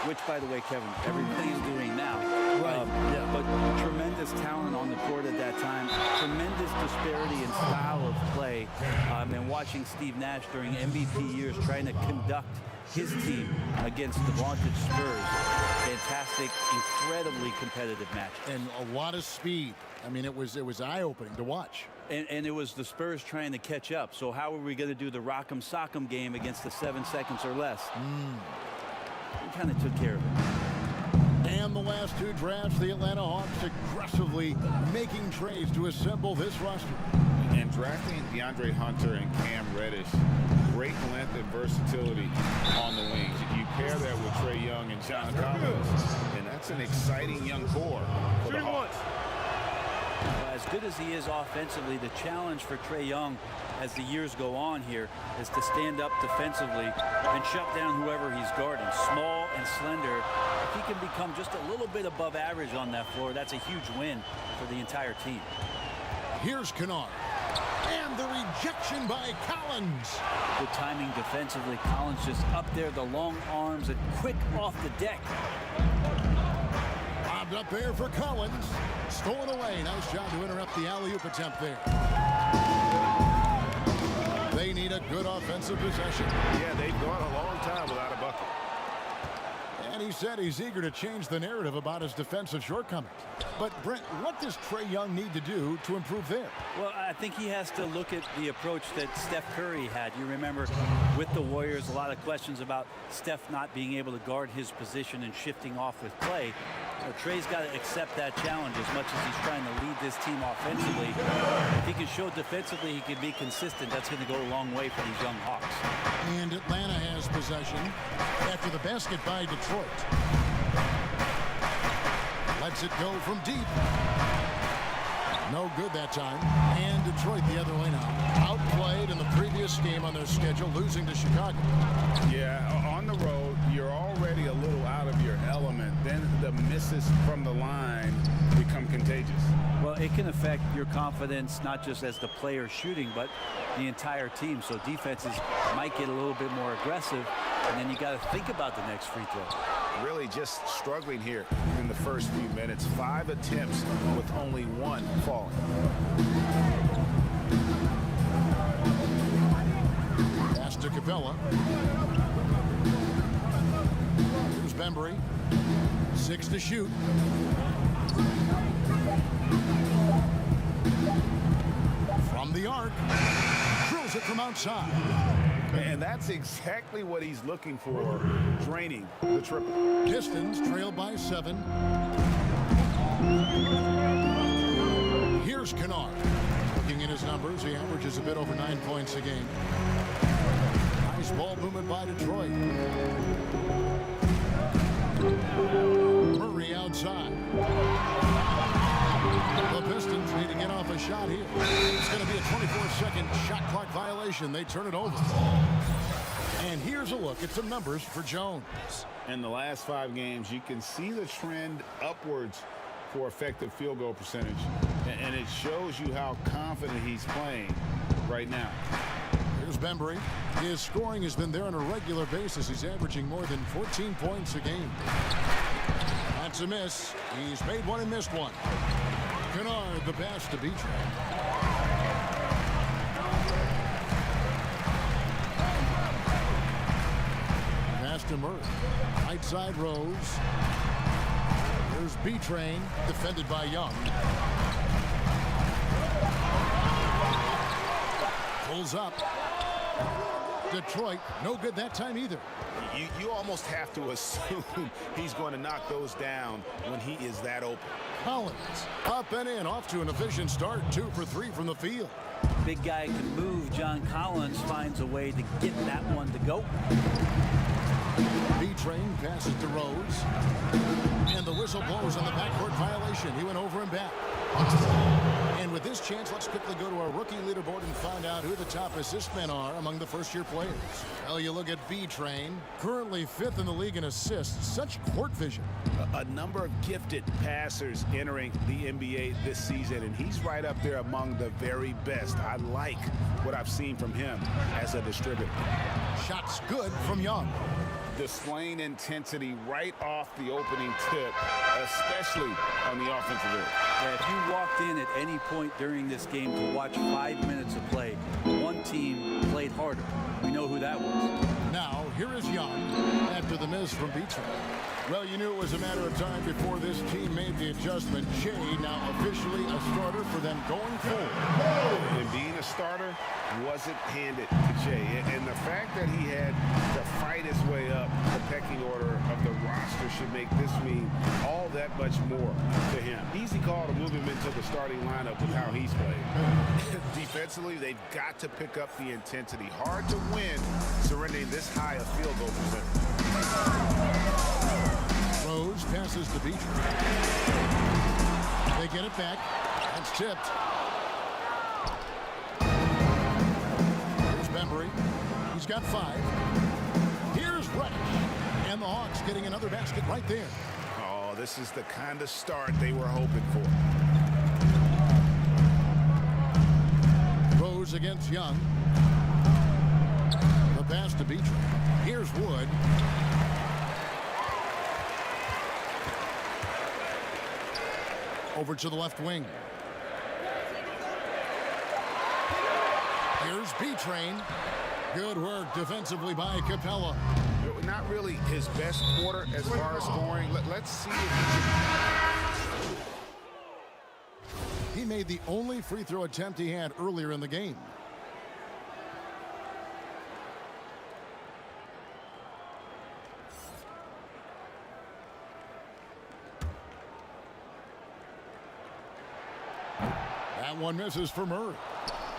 S20: which, by the way, Kevin, everything is doing now.
S5: Right.
S20: But tremendous talent on the court at that time, tremendous disparity in style of play, and watching Steve Nash during MVP years trying to conduct his team against the vaunted Spurs. Fantastic, incredibly competitive match.
S5: And a lot of speed. I mean, it was eye-opening to watch.
S20: And it was the Spurs trying to catch up. So how are we going to do the rock'em sock'em game against the 7 seconds or less? We kind of took care of it.
S5: And the last 2 drafts, the Atlanta Hawks aggressively making trades to assemble this roster.
S10: And drafting DeAndre Hunter and Cam Reddish, great length and versatility on the wings. You pair that with Trae Young and John Collins, and that's an exciting young core for the Hawks.
S20: As good as he is offensively, the challenge for Trae Young as the years go on here is to stand up defensively and shut down whoever he's guarding. Small and slender. If he can become just a little bit above average on that floor, that's a huge win for the entire team.
S5: Here's Kennard. And the rejection by Collins.
S20: Good timing defensively. Collins just up there, the long arms, and quick off the deck.
S5: Bobbed up there for Collins. Stolen away. Nice job to interrupt the alley-oop attempt there. They need a good offensive possession.
S10: Yeah, they've gone a long time without a bucket.
S5: And he said he's eager to change the narrative about his defensive shortcomings. But, Brent, what does Trae Young need to do to improve there?
S20: Well, I think he has to look at the approach that Steph Curry had. You remember with the Warriors, a lot of questions about Steph not being able to guard his position and shifting off with Clay. Trae's got to accept that challenge as much as he's trying to lead this team offensively. If he can show defensively he can be consistent, that's going to go a long way for these young Hawks.
S5: And Atlanta has possession after the basket by Detroit. Lets it go from deep. No good that time. And Detroit the other way now. Outplayed in the previous game on their schedule, losing to Chicago.
S10: Yeah, on the road, you're already a little out of your element. Then the misses from the line become contagious.
S20: Well, it can affect your confidence, not just as the player shooting, but the entire team. So defenses might get a little bit more aggressive, and then you got to think about the next free throw.
S8: Really just struggling here in the first few minutes. 5 attempts with only 1 falling.
S5: Pass to Capella. Here's Bembry. 6 to shoot. From the arc. Drills it from outside.
S8: And that's exactly what he's looking for, draining the triple.
S5: Pistons trail by 7. Here's Kennard. Looking at his numbers, he averages a bit over 9 points a game. Nice ball movement by Detroit. Murray outside. The Pistons need to get off a shot here. It's going to be a 24-second shot clock violation. They turn it over. And here's a look at some numbers for Jones.
S10: In the last 5 games, you can see the trend upwards for effective field goal percentage. And it shows you how confident he's playing right now.
S5: Here's Bembry. His scoring has been there on a regular basis. He's averaging more than 14 points a game. That's a miss. He's made one and missed one. Kennard the pass to Beach. Pass to Murray. Right side Rose. Here's B-Train, defended by Young. Pulls up. Detroit, no good that time either.
S8: You almost have to assume he's going to knock those down when he is that open.
S5: Collins, up and in, off to an efficient start. 2 for 3 from the field.
S20: Big guy can move. John Collins finds a way to get that one to go.
S5: B-Train passes to Rose. And the whistle blows on the backcourt violation. He went over and back. And with this chance, let's quickly go to our rookie leaderboard and find out who the top assist men are among the first-year players. Well, you look at B-Train, currently 5th in the league in assists. Such court vision.
S8: A number of gifted passers entering the NBA this season, and he's right up there among the very best. I like what I've seen from him as a distributor.
S5: Shots good from Young.
S10: Displaying intensity right off the opening tip, especially on the offensive end.
S20: Yeah, if you walked in at any point during this game to watch 5 minutes of play, one team played harder. We know who that was.
S5: Now, here is Young after the miss from Beachman. Well, you knew it was a matter of time before this team made the adjustment. Shea now officially a starter for them going forward.
S10: And being a starter wasn't handed to Shea. And the fact that he had to fight his way up the pecking order of the roster should make this mean all that much more to him. Easy call to move him into the starting lineup with how he's played.
S8: Defensively, they've got to pick up the intensity. Hard to win surrendering this high a field goal percentage.
S5: Rose passes to Beach. They get it back. It's tipped. Here's Bembry. He's got 5. Here's Reddish. And the Hawks getting another basket right there.
S8: Oh, this is the kind of start they were hoping for.
S5: Rose against Young. The pass to Beach. Here's Wood. Over to the left wing. Here's B-Train. Good work defensively by Capella.
S8: Not really his best quarter as far as scoring. Let's see if
S5: he made the only free throw attempt he had earlier in the game. That one misses for Murray.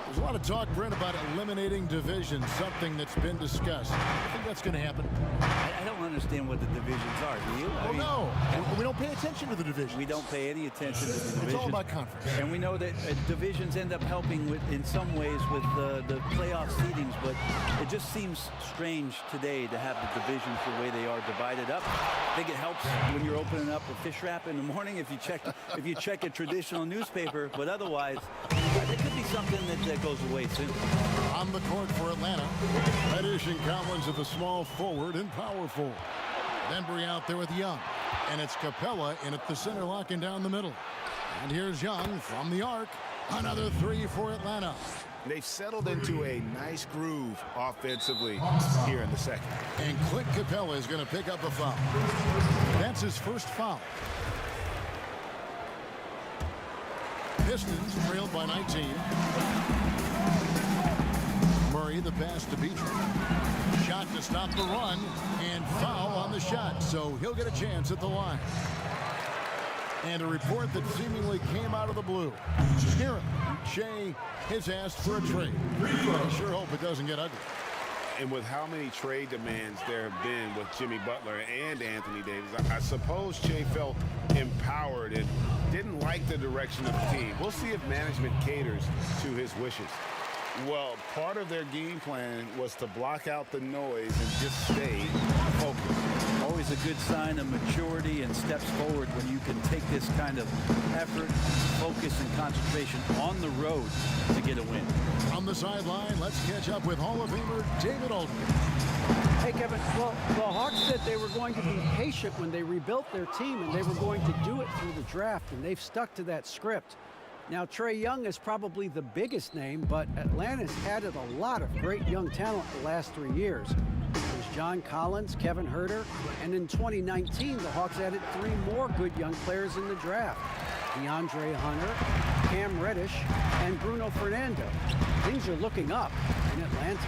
S5: There's a lot of talk, Brent, about eliminating divisions, something that's been discussed. I think that's going to happen.
S20: I don't understand what the divisions are, do you?
S5: Well, no. We don't pay attention to the divisions.
S20: We don't pay any attention to the divisions.
S5: It's all about conference.
S20: And we know that divisions end up helping in some ways with the playoff seedings, but it just seems strange today to have the divisions the way they are divided up. I think it helps when you're opening up a fish wrap in the morning if you check a traditional newspaper, but otherwise, there could be something that goes away soon.
S5: On the court for Atlanta, Reddish and Collins at the small forward and power forward. Bembry out there with Young, and it's Capella in at the center, locking down the middle. And here's Young from the arc. Another three for Atlanta.
S8: they've settled into a nice groove offensively here in the second.
S5: And Clint Capella is going to pick up a foul. That's his first foul. Pistons trailed by 19. Murray, the pass to Beatrice. Shot to stop the run, and foul on the shot, so he'll get a chance at the line. And a report that seemingly came out of the blue. Here, Shea has asked for a trade. I sure hope it doesn't get ugly.
S8: And with how many trade demands there have been with Jimmy Butler and Anthony Davis, I suppose Shea felt empowered and didn't like the direction of the team. We'll see if management caters to his wishes. Well, part of their game plan was to block out the noise and just stay focused.
S20: Always a good sign of maturity and steps forward when you can take this kind of effort, focus, and concentration on the road to get a win.
S5: On the sideline, let's catch up with Hall of Famer David Aldridge.
S11: Hey, Kevin, well, the Hawks said they were going to be patient when they rebuilt their team, and they were going to do it through the draft, and they've stuck to that script. Now, Trae Young is probably the biggest name, but Atlanta's added a lot of great young talent the last 3 years. There's John Collins, Kevin Huerter, and in 2019, the Hawks added 3 more good young players in the draft. DeAndre Hunter, Cam Reddish, and Bruno Fernando. Things are looking up in Atlanta.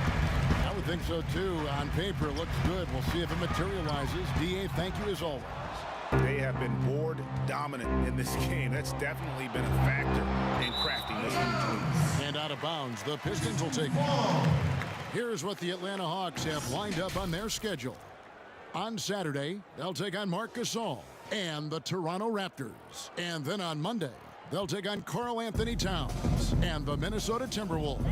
S5: I would think so, too. On paper, it looks good. We'll see if it materializes. D.A., thank you as always.
S8: They have been board dominant in this game. That's definitely been a factor in crafting this game.
S5: And out of bounds, the Pistons will take it. Here's what the Atlanta Hawks have lined up on their schedule. On Saturday, they'll take on Marc Gasol and the Toronto Raptors. And then on Monday, they'll take on Karl Anthony Towns and the Minnesota Timberwolves.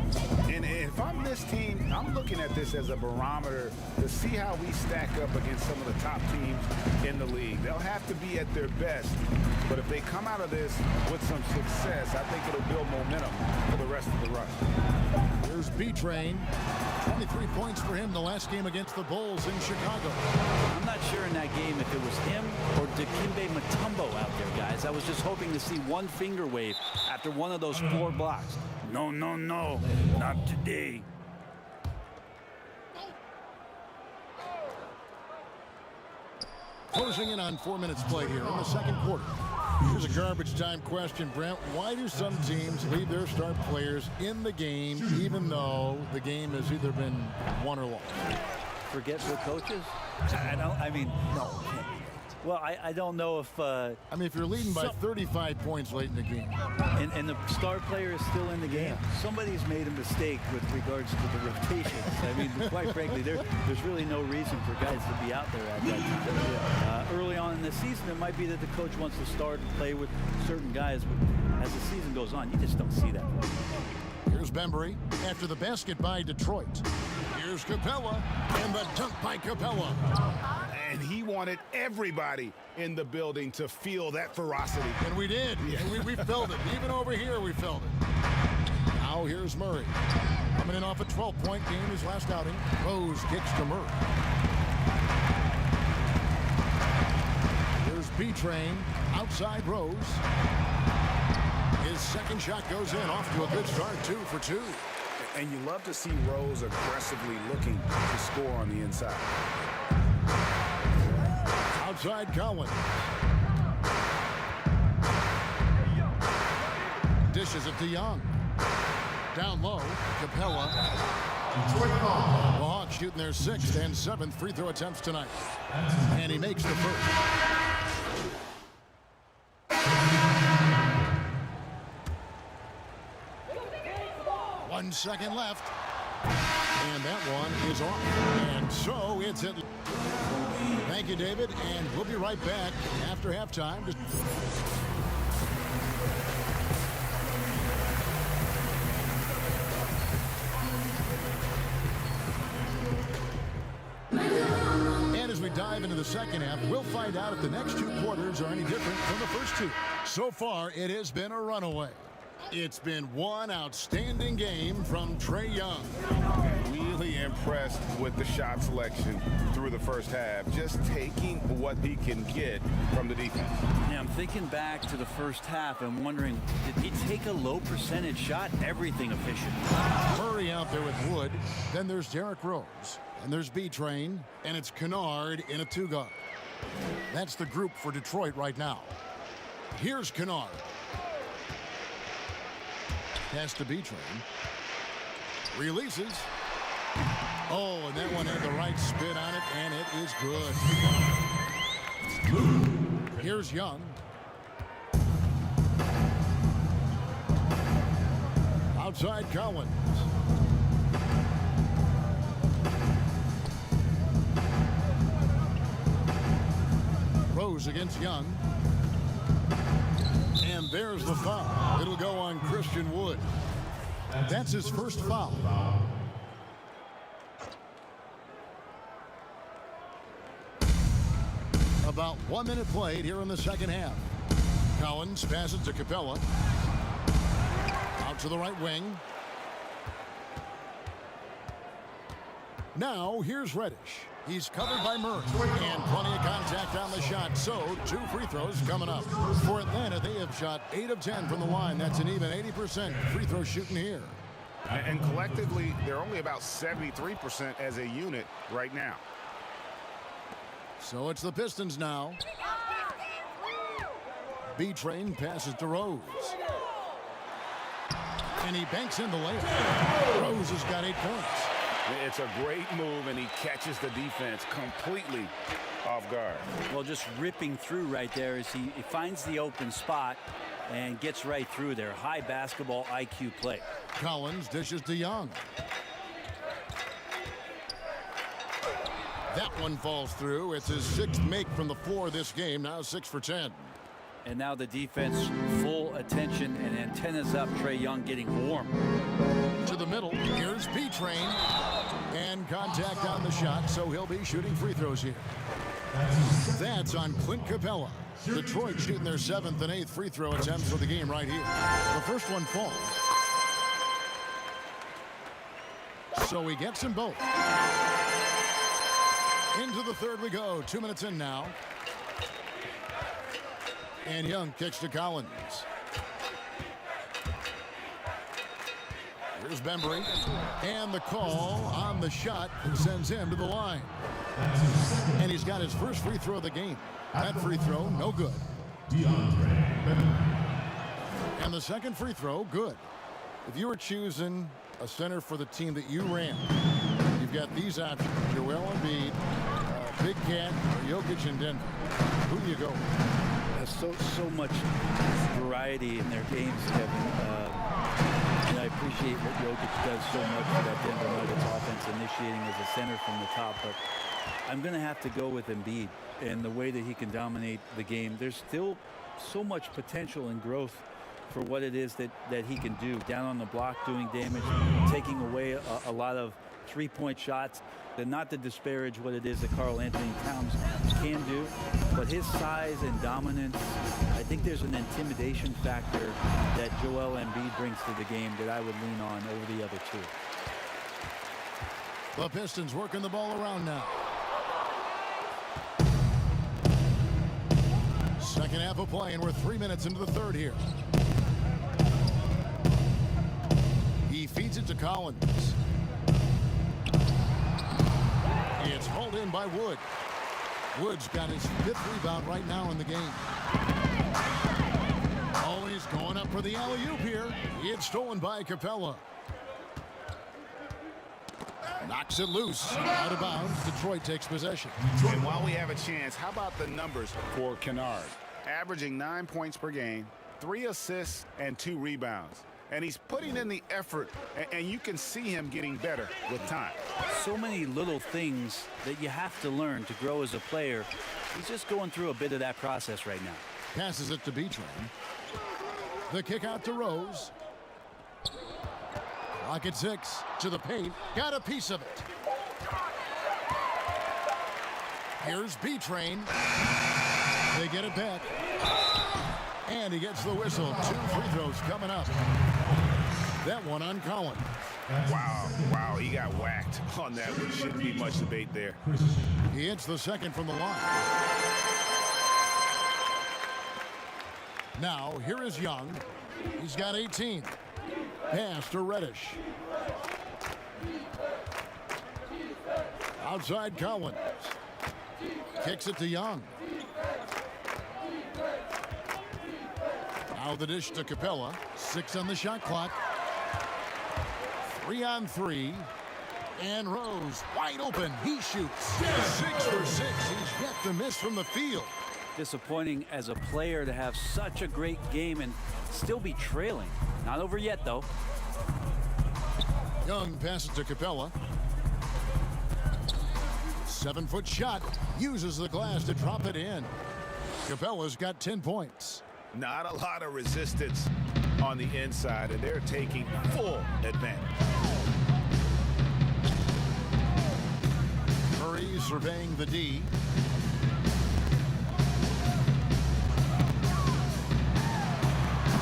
S8: And if I'm this team, I'm looking at this as a barometer to see how we stack up against some of the top teams in the league. They'll have to be at their best, but if they come out of this with some success, I think it'll build momentum for the rest of the run.
S5: Here's B-Train. 23 points for him the last game against the Bulls in Chicago.
S20: I'm not sure in that game if it was him or Dikembe Mutombo out there, guys. I was just hoping to see one finger wave after one of those 4 blocks. No, no, no, not today.
S5: Closing in on 4 minutes played here in the second quarter. Here's a garbage time question, Brent. Why do some teams leave their star players in the game even though the game has either been won or lost?
S20: Forget the coaches? No. Well, I don't know if...
S5: if you're leading by 35 points late in the game.
S20: And the star player is still in the game, somebody's made a mistake with regards to the rotations. Quite frankly, there's really no reason for guys to be out there at that time. Early on in the season, it might be that the coach wants to start and play with certain guys, but as the season goes on, you just don't see that.
S5: Here's Bembry after the basket by Detroit. Here's Capella and the dunk by Capella.
S8: And he wanted everybody in the building to feel that ferocity.
S5: And we did. Yeah. We felt it. Even over here, we felt it. Now here's Murray. Coming in off a 12-point game his last outing. Rose kicks to Murray. Here's B-Train outside Rose. His second shot goes in, off to a good start, 2 for 2.
S8: And you love to see Rose aggressively looking to score on the inside.
S5: Outside Collins. Dishes it to Young. Down low, Capella. The Hawks shooting their 6th and 7th free throw attempts tonight. And he makes the first. One second left. And that one is off. And so it's it. Thank you, David. And we'll be right back after halftime. And as we dive into the second half, we'll find out if the next 2 quarters are any different from the first 2. So far, it has been a runaway. It's been one outstanding game from Trae Young.
S8: Really impressed with the shot selection through the first half, just taking what he can get from the defense.
S20: Yeah, I'm thinking back to the first half and wondering, did he take a low percentage shot? Everything efficient.
S5: Murray out there with Wood. Then there's Derrick Rose. And there's B-Train. And it's Kennard in a 2-guard. That's the group for Detroit right now. Here's Kennard. Pass to B-Train. Releases. Oh, and that one had the right spin on it, and it is good. Here's Young. Outside Collins. Rose against Young. And there's the foul. It'll go on Christian Wood. That's his first foul. About 1 minute played here in the second half. Collins passes to Capella. Out to the right wing. Now here's Reddish. He's covered by Murray. And plenty of contact on the shot. So 2 free throws coming up. For Atlanta, they have shot 8 of 10 from the line. That's an even 80% free throw shooting here.
S8: And collectively, they're only about 73% as a unit right now.
S5: So it's the Pistons now. B-Train passes to Rose. And he banks in the layup. Rose has got 8 points.
S8: It's a great move, and he catches the defense completely off guard.
S20: Well, just ripping through right there as he finds the open spot and gets right through there. High basketball IQ play.
S5: Collins dishes to Young. That one falls through. It's his 6th make from the floor this game. Now 6 for 10.
S20: And now the defense full attention and antennas up. Trae Young getting warm.
S5: To the middle. Here's B-Train. And contact on the shot, so he'll be shooting free throws here. That's on Clint Capella. Detroit shooting their 7th and 8th free throw attempts for the game right here. The first one falls. So he gets them both. Into the third we go. 2 minutes in now. And Young kicks to Collins. Here's Bembry. And the call on the shot sends him to the line. And he's got his first free throw of the game. That free throw, no good. And the second free throw, good. If you were choosing a center for the team that you ran, you've got these options. Joel Embiid, Big Cat, or Jokic in Denver. Who do you go with?
S20: There's so much variety in their games, Kevin. And I appreciate what Jokic does so much for that Denver Nuggets offense, initiating as a center from the top. But I'm going to have to go with Embiid and the way that he can dominate the game. There's still so much potential and growth for what it is that he can do. Down on the block, doing damage, taking away a lot of three-point shots. Then not to disparage what it is that Karl Anthony Towns can do, but his size and dominance, I think there's an intimidation factor that Joel Embiid brings to the game that I would lean on over the other two.
S5: The Pistons working the ball around now. Second half of play, and we're 3 minutes into the third here. He feeds it to Collins. It's hauled in by Wood. Wood's got his 5th rebound right now in the game. Oh, he's going up for the alley-oop here. It's stolen by Capella. Knocks it loose. Out of bounds. Detroit takes possession.
S8: And while we have a chance, how about the numbers for Kennard? Averaging 9 points per game, 3 assists, and 2 rebounds. And he's putting in the effort, and you can see him getting better with time.
S20: So many little things that you have to learn to grow as a player. He's just going through a bit of that process right now.
S5: Passes it to B-Train. The kick out to Rose. Clock at 6. To the paint. Got a piece of it. Here's B-Train. They get it back. And he gets the whistle. 2 free throws coming up. That one on Collins.
S8: Wow, he got whacked on that, which shouldn't be much debate there.
S5: He hits the second from the line. Now, here is Young. He's got 18. Pass to Reddish. Outside Collins. Kicks it to Young. Now the dish to Capella. 6 on the shot clock. 3 on 3. And Rose wide open. He shoots. 6 for 6. He's yet to miss from the field.
S20: Disappointing as a player to have such a great game and still be trailing. Not over yet, though.
S5: Young passes to Capella. 7-foot shot. Uses the glass to drop it in. Capella's got 10 points.
S8: Not a lot of resistance on the inside, and they're taking full advantage.
S5: Murray surveying the D.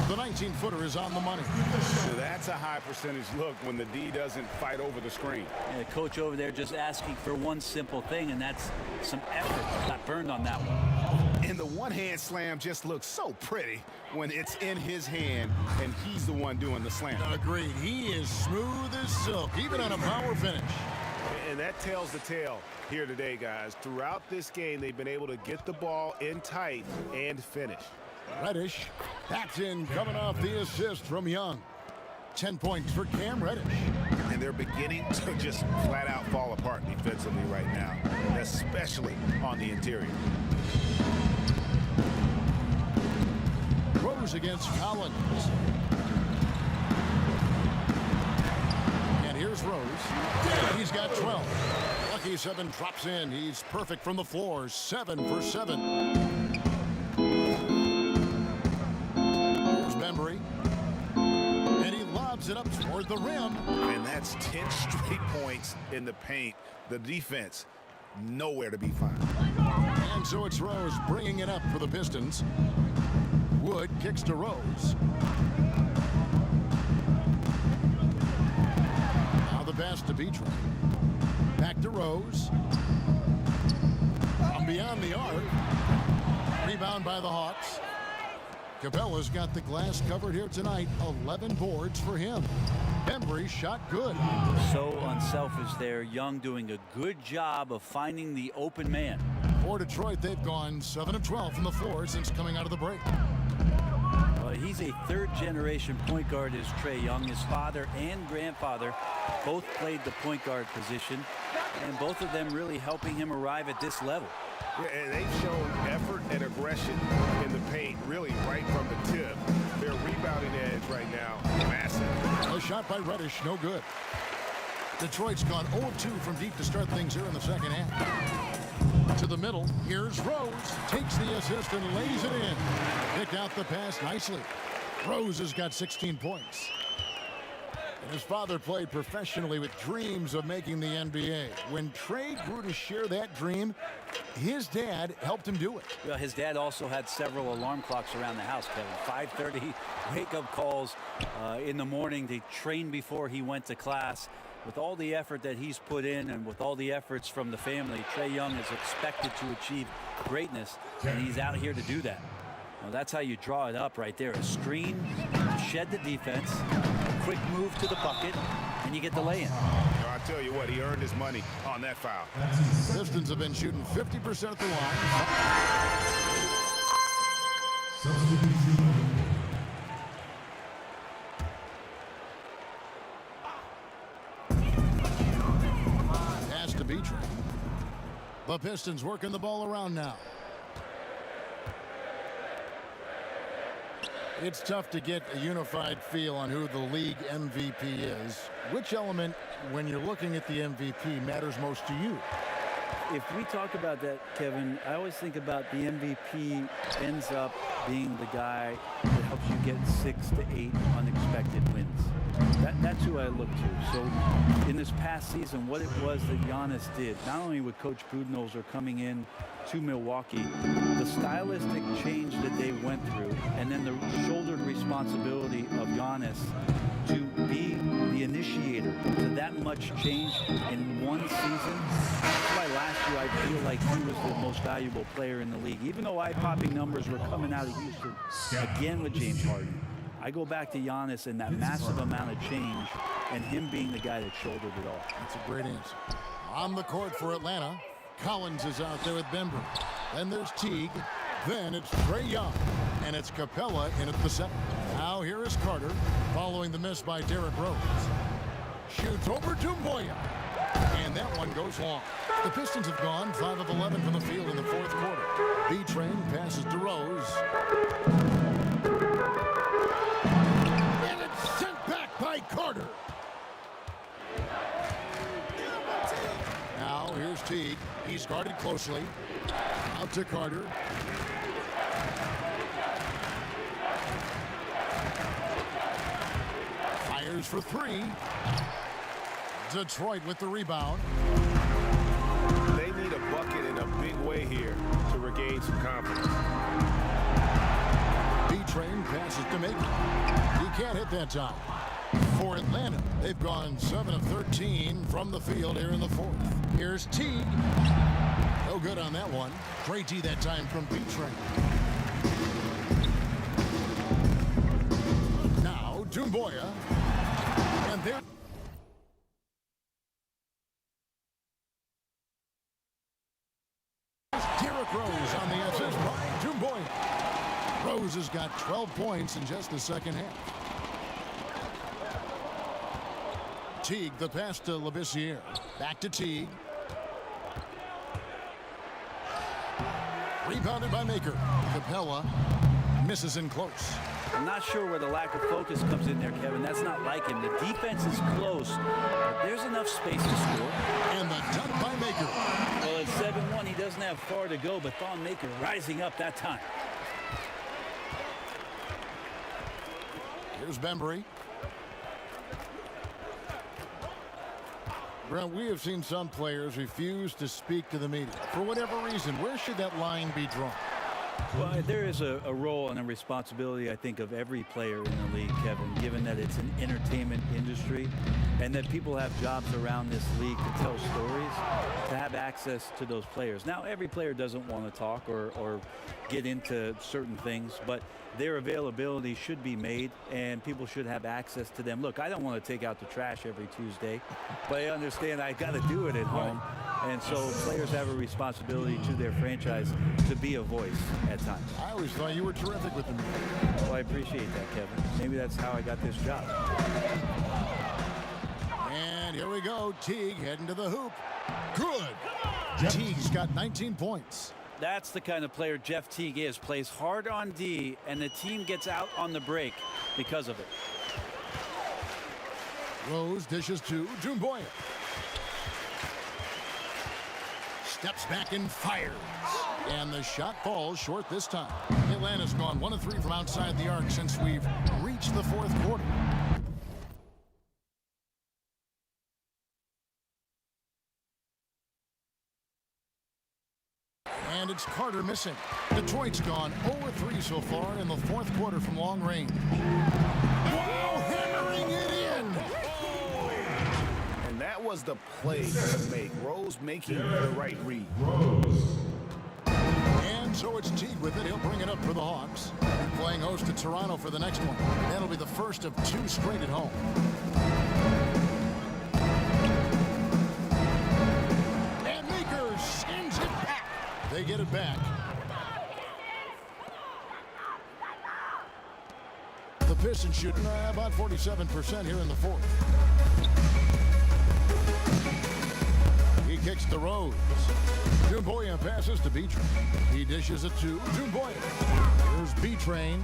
S5: The 19-footer is on the money.
S8: So that's a high percentage look when the D doesn't fight over the screen.
S20: And the coach over there just asking for one simple thing, and that's some effort. Got burned on that one.
S8: And the one-hand slam just looks so pretty when it's in his hand and he's the one doing the slam.
S5: Agreed. He is smooth as silk, even on a power finish.
S8: And that tells the tale here today, guys. Throughout this game, they've been able to get the ball in tight and finish.
S5: Reddish, that's in, coming off the assist from Young. 10 points for Cam Reddish.
S8: And they're beginning to just flat out fall apart defensively right now, especially on the interior.
S5: Rose against Collins. And here's Rose. He's got 12. Lucky 7 drops in. He's perfect from the floor. 7 for 7. Here's Memória. And he lobs it up toward the rim.
S8: And that's 10 straight points in the paint. The defense, nowhere to be found.
S5: And so it's Rose bringing it up for the Pistons. Wood kicks to Rose. Now the pass to B-Train. Back to Rose. From beyond the arc. Rebound by the Hawks. Capella's got the glass covered here tonight. 11 boards for him. Memória shot good.
S20: So unselfish there. Young doing a good job of finding the open man.
S5: For Detroit, they've gone 7 of 12 from the floor since coming out of the break.
S20: He's a third-generation point guard as Trae Young. His father and grandfather both played the point guard position, and both of them really helping him arrive at this level.
S8: Yeah, and they've shown effort and aggression in the paint, really right from the tip. Their rebounding edge right now, massive.
S5: A shot by Reddish, no good. Detroit's gone 0-2 from deep to start things here in the second half. To the middle, here's Rose. Takes the assist and lays it in. Picked out the pass nicely. Rose has got 16 points. And his father played professionally with dreams of making the NBA. When Trae grew to share that dream, his dad helped him do it.
S20: Well, his dad also had several alarm clocks around the house, Kevin. 5:30 wake-up calls in the morning to train before he went to class. With all the effort that he's put in and with all the efforts from the family, Trae Young is expected to achieve greatness, and he's out here to do that. Well, that's how you draw it up right there. A screen, shed the defense, quick move to the bucket, and you get the lay-in.
S8: I tell you what, he earned his money on that foul.
S5: Pistons have been shooting 50% at the line. Pass to B-Train. The Pistons working the ball around now. It's tough to get a unified feel on who the league MVP is. Which element, when you're looking at the MVP, matters most to you?
S20: If we talk about that, Kevin, I always think about the MVP ends up being the guy that helps you get 6 to 8 unexpected wins. That's who I look to. So in this past season, what it was that Giannis did, not only with Coach Budenholzer coming in to Milwaukee, the stylistic change that they went through, and then the shouldered responsibility of Giannis to be the initiator to that much change in one season. That's why last year I feel like he was the most valuable player in the league. Even though eye-popping numbers were coming out of Houston, again with James Harden, I go back to Giannis and that massive amount of change and him being the guy that shouldered it all.
S5: That's a great answer. On the court for Atlanta, Collins is out there with Bembry. Then there's Teague. Then it's Trae Young. And it's Capella in at the center. Now here is Carter following the miss by Derrick Rose. Shoots over to Memória. And that one goes long. The Pistons have gone 5 of 11 from the field in the fourth quarter. B-Train passes to Rose. And it's sent back by Carter. Now here's Teague. He's guarded closely. Out to Carter. Fires for 3. Detroit with the rebound.
S8: They need a bucket in a big way here to regain some confidence.
S5: B-Train passes to make it. He can't hit that time. For Atlanta, they've gone 7 of 13 from the field here in the fourth. Here's Teague. No good on that one. Great D that time from B-Train. Now, Memória. And there. Derrick Rose on the assist by Memória. Rose has got 12 points in just the second half. Teague, the pass to Labissiere. Back to Teague. Rebounded by Maker. Capella misses in close.
S20: I'm not sure where the lack of focus comes in there, Kevin. That's not like him. The defense is close, but there's enough space to score.
S5: And the dunk by Maker.
S20: Well, at 7-1, he doesn't have far to go, but Thon Maker rising up that time.
S5: Here's Bembry. Brent, we have seen some players refuse to speak to the media. For whatever reason, where should that line be drawn?
S20: Well, there is a role and a responsibility, I think, of every player in the league, Kevin, given that it's an entertainment industry and that people have jobs around this league to tell stories, to have access to those players. Now, every player doesn't want to talk or get into certain things, but their availability should be made and people should have access to them. Look, I don't want to take out the trash every Tuesday, but I understand I got to do it at home. And so players have a responsibility to their franchise to be a voice at times.
S5: I always thought you were terrific with them.
S20: Well, I appreciate that, Kevin. Maybe that's how I got this job.
S5: And here we go. Teague heading to the hoop. Good. Teague's got 19 points.
S20: That's the kind of player Jeff Teague is. Plays hard on D, and the team gets out on the break because of it.
S5: Rose dishes to Memória. Steps back and fires. And the shot falls short this time. Atlanta's gone 1 of 3 from outside the arc since we've reached the fourth quarter. And it's Carter missing. Detroit's gone 0-3 so far in the fourth quarter from long range. Wow, hammering it in!
S8: And that was the play to make. Rose making the right read.
S5: And And so it's Teague with it. He'll bring it up for the Hawks. Playing host to Toronto for the next one. That'll be the first of 2 straight at home. And Meeker sends it back. They get it back. The Pistons shooting about 47% here in the fourth. He kicks to Rose. Dumboya passes to B-Train. He dishes it to Dumboya. Here's B-Train.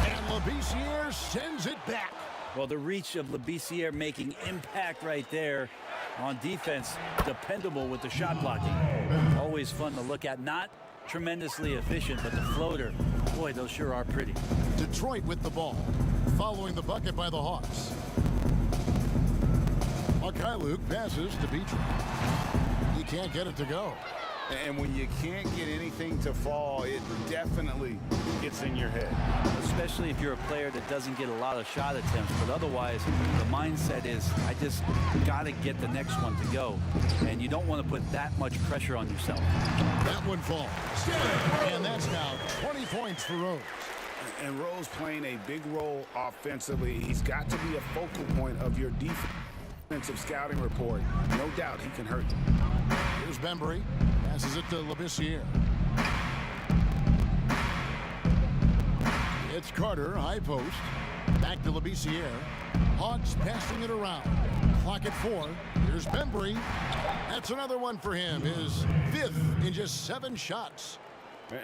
S5: And Labissiere sends it back.
S20: Well, the reach of Labissiere making impact right there on defense. Dependable with the shot blocking. Always fun to look at. Not tremendously efficient, but the floater, boy, those sure are pretty.
S5: Detroit with the ball. Following the bucket by the Hawks. Luke passes to B-Train. He can't get it to go.
S8: And when you can't get anything to fall, it definitely gets in your head.
S20: Especially if you're a player that doesn't get a lot of shot attempts, but otherwise the mindset is, I just got to get the next one to go. And you don't want to put that much pressure on yourself.
S5: That one falls. And that's now 20 points for Rose.
S8: And Rose playing a big role offensively. He's got to be a focal point of your defensive scouting report. No doubt he can hurt you.
S5: Here's Bembry. Passes it to Labissiere. It's Carter, high post. Back to Labissiere. Hawks passing it around. Clock at 4. Here's Bembry. That's another one for him. His 5th in just 7 shots.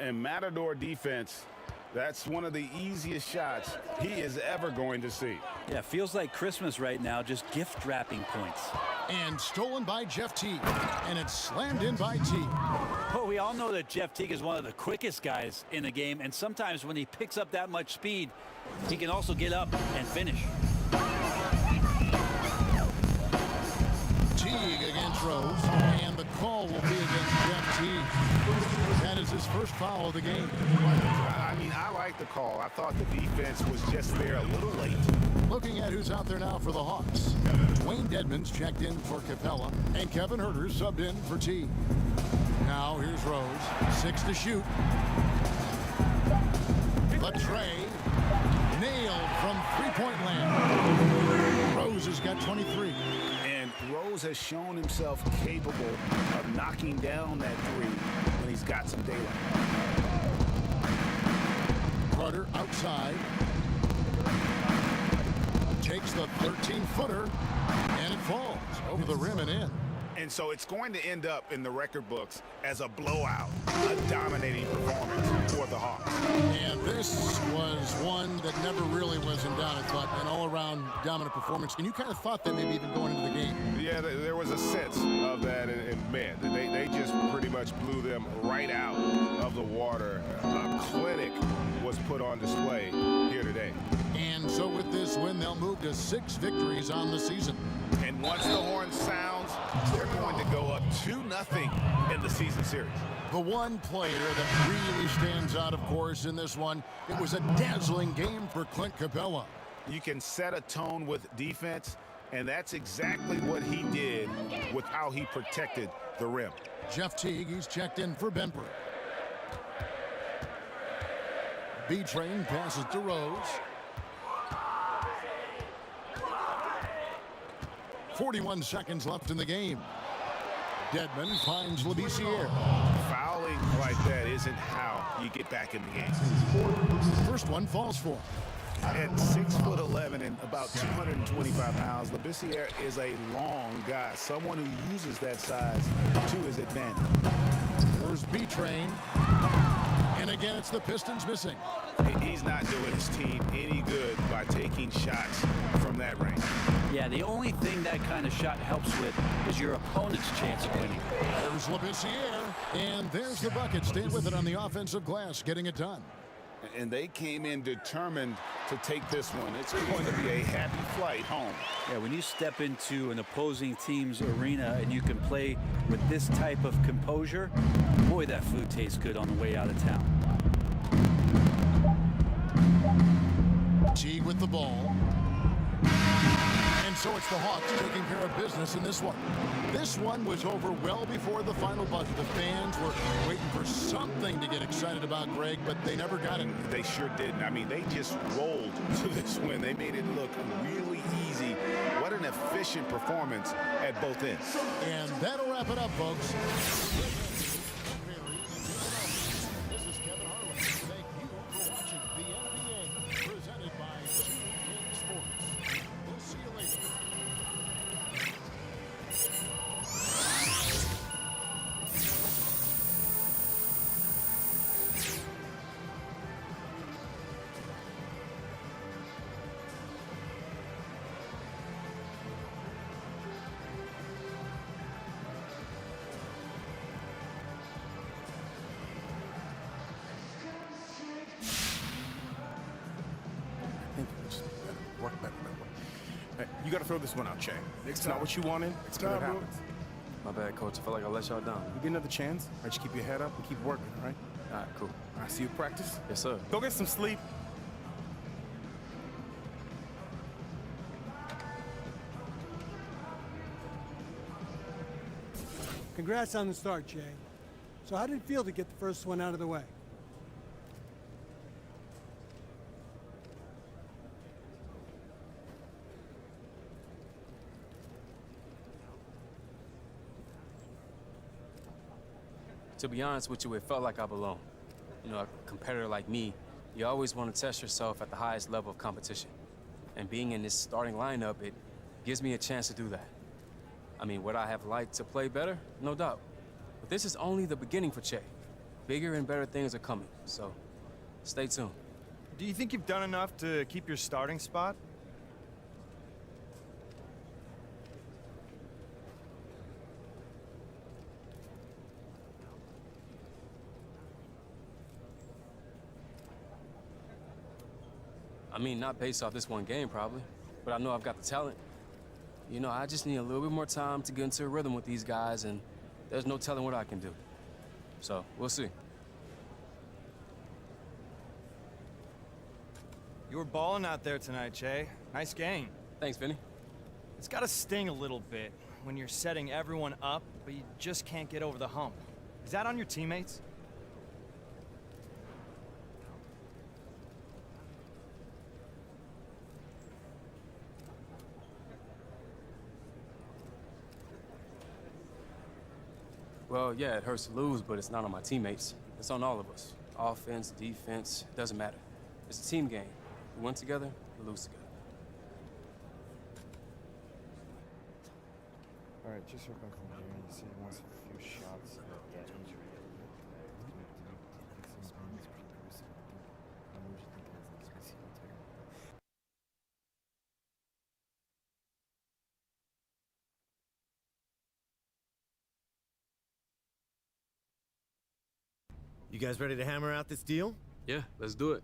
S8: And Matador defense, that's one of the easiest shots he is ever going to see.
S20: Yeah, feels like Christmas right now, just gift wrapping points.
S5: And stolen by Jeff Teague. And it's slammed in by Teague.
S20: Well, we all know that Jeff Teague is one of the quickest guys in the game, and sometimes when he picks up that much speed, he can also get up and finish.
S5: Teague against Rose, and the call will be against Jeff Teague. That is his first foul of the game.
S8: I mean, I like the call. I thought the defense was just there a little late.
S5: Looking at who's out there now for the Hawks. Dwayne Dedmon's checked in for Capella, and Kevin Huerter subbed in for Teague. Now here's Rose, 6 to shoot. The tray, nailed from three-point land. Rose has got 23.
S8: And Rose has shown himself capable of knocking down that three when he's got some daylight.
S5: Carter outside. Takes the 13-footer, and it falls over the rim and in.
S8: And so it's going to end up in the record books as a blowout, a dominating performance for the Hawks.
S5: And this was one that never really was in doubt, I thought, an all-around dominant performance. And you kind of thought that maybe even going into the game.
S8: Yeah, there was a sense of that, and man, they just pretty much blew them right out of the water. A clinic was put on display here today.
S5: And so with this win, they'll move to 6 victories on the season.
S8: And once the horn sounds, they're going to go up 2-0 in the season series.
S5: The one player that really stands out, of course, in this one, it was a dazzling game for Clint Capella.
S8: You can set a tone with defense, and that's exactly what he did with how he protected the rim.
S5: Jeff Teague, he's checked in for Bembry. B-Train passes to Rose. 41 seconds left in the game. Dedmon finds Labissiere.
S8: Fouling like that isn't how you get back in the game.
S5: First one falls for him.
S8: At 6'11" and about 225 pounds, Labissiere is a long guy, someone who uses that size to his advantage.
S5: There's B-Train. And again, it's the Pistons missing.
S8: He's not doing his team any good by taking shots from that range.
S20: Yeah, the only thing that kind of shot helps with is your opponent's chance of winning.
S5: There's Labissiere, and there's the bucket. Staying with it on the offensive glass, getting it done.
S8: And they came in determined to take this one. It's going to be a happy flight home.
S20: Yeah, when you step into an opposing team's arena and you can play with this type of composure, boy, that food tastes good on the way out of town.
S5: Teague with the ball. And so it's the Hawks taking care of business in this one. This one was over well before the final buzzer. The fans were waiting for something to get excited about, Greg, but they never got it.
S8: They sure didn't. I mean, they just rolled to this win. They made it look really easy. What an efficient performance at both ends.
S5: And that'll wrap it up, folks.
S18: Work better. Hey, you got to throw this one out, Che. It's not what you wanted. It's not what happens.
S13: My bad, coach. I feel like I let y'all down.
S18: You get another chance. All right, just keep your head up and keep working, all right?
S13: All right, cool.
S18: All right, see you at practice?
S13: Yes, sir.
S18: Go get some sleep.
S21: Congrats on the start, Jay. So how did it feel to get the first one out of the way?
S13: To be honest with you, it felt like I belonged. You know, a competitor like me, you always want to test yourself at the highest level of competition. And being in this starting lineup, it gives me a chance to do that. I mean, would I have liked to play better? No doubt. But this is only the beginning for Che. Bigger and better things are coming, so stay tuned.
S22: Do you think you've done enough to keep your starting spot?
S13: I mean, not based off this one game, probably. But I know I've got the talent. You know, I just need a little bit more time to get into a rhythm with these guys, and there's no telling what I can do. So, we'll see.
S22: You were balling out there tonight, Che. Nice game.
S13: Thanks, Vinny.
S22: It's gotta sting a little bit when you're setting everyone up, but you just can't get over the hump. Is that on your teammates?
S13: Well, yeah, it hurts to lose, but it's not on my teammates. It's on all of us. Offense, defense, it doesn't matter. It's a team game. We win together, we lose together.
S22: All right, just circling from here. You see he wants a few shots.
S14: You guys ready to hammer out this deal?
S13: Yeah, let's do it.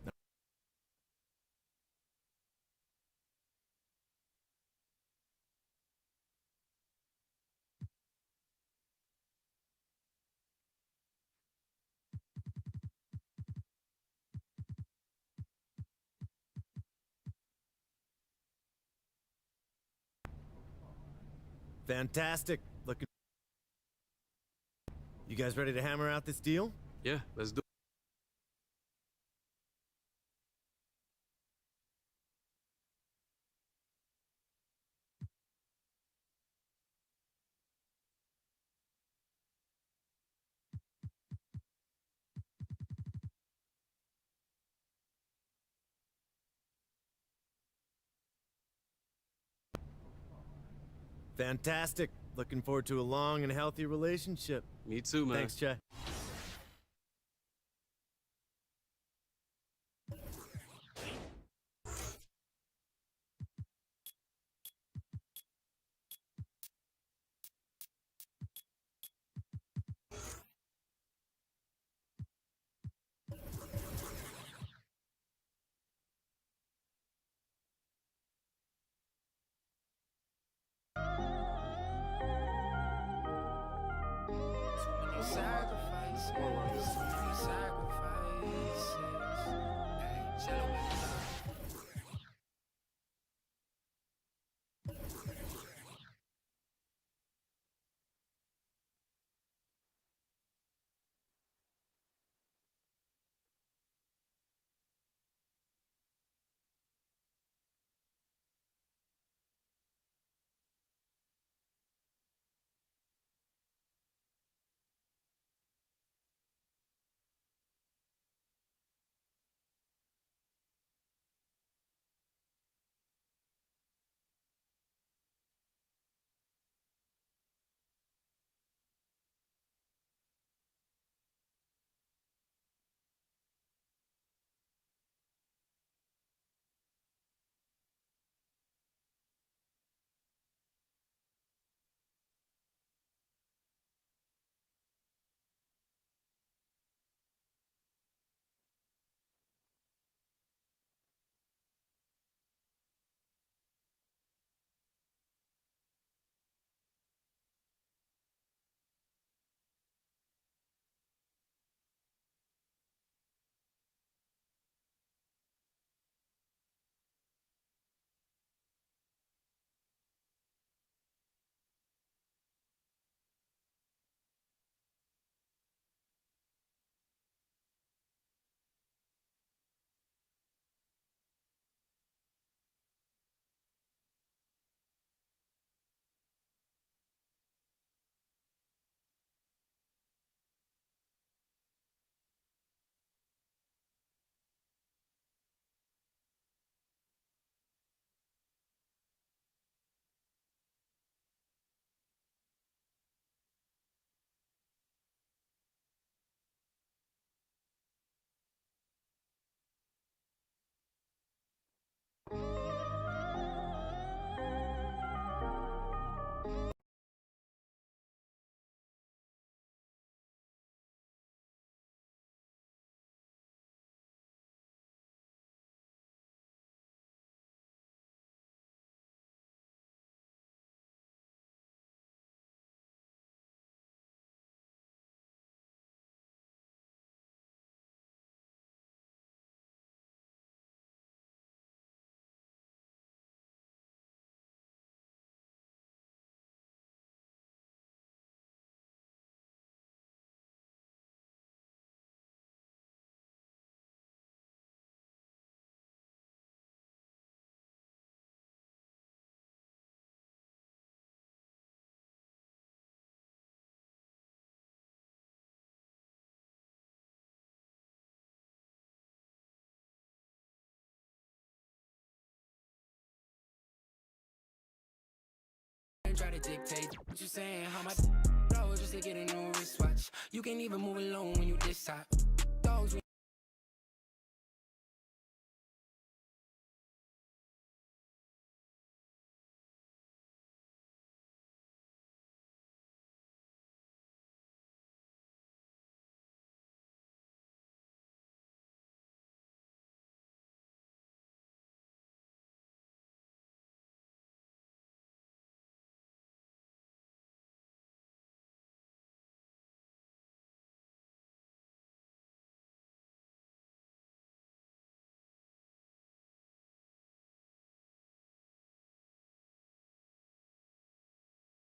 S14: Fantastic. Looking. You guys ready to hammer out this deal?
S13: Yeah, let's do it.
S14: Fantastic. Looking forward to a long and healthy relationship.
S13: Me too, man.
S14: Thanks, Che.
S3: try to dictate what you saying. How my just to get a new wristwatch. You can't even move alone when you this hot.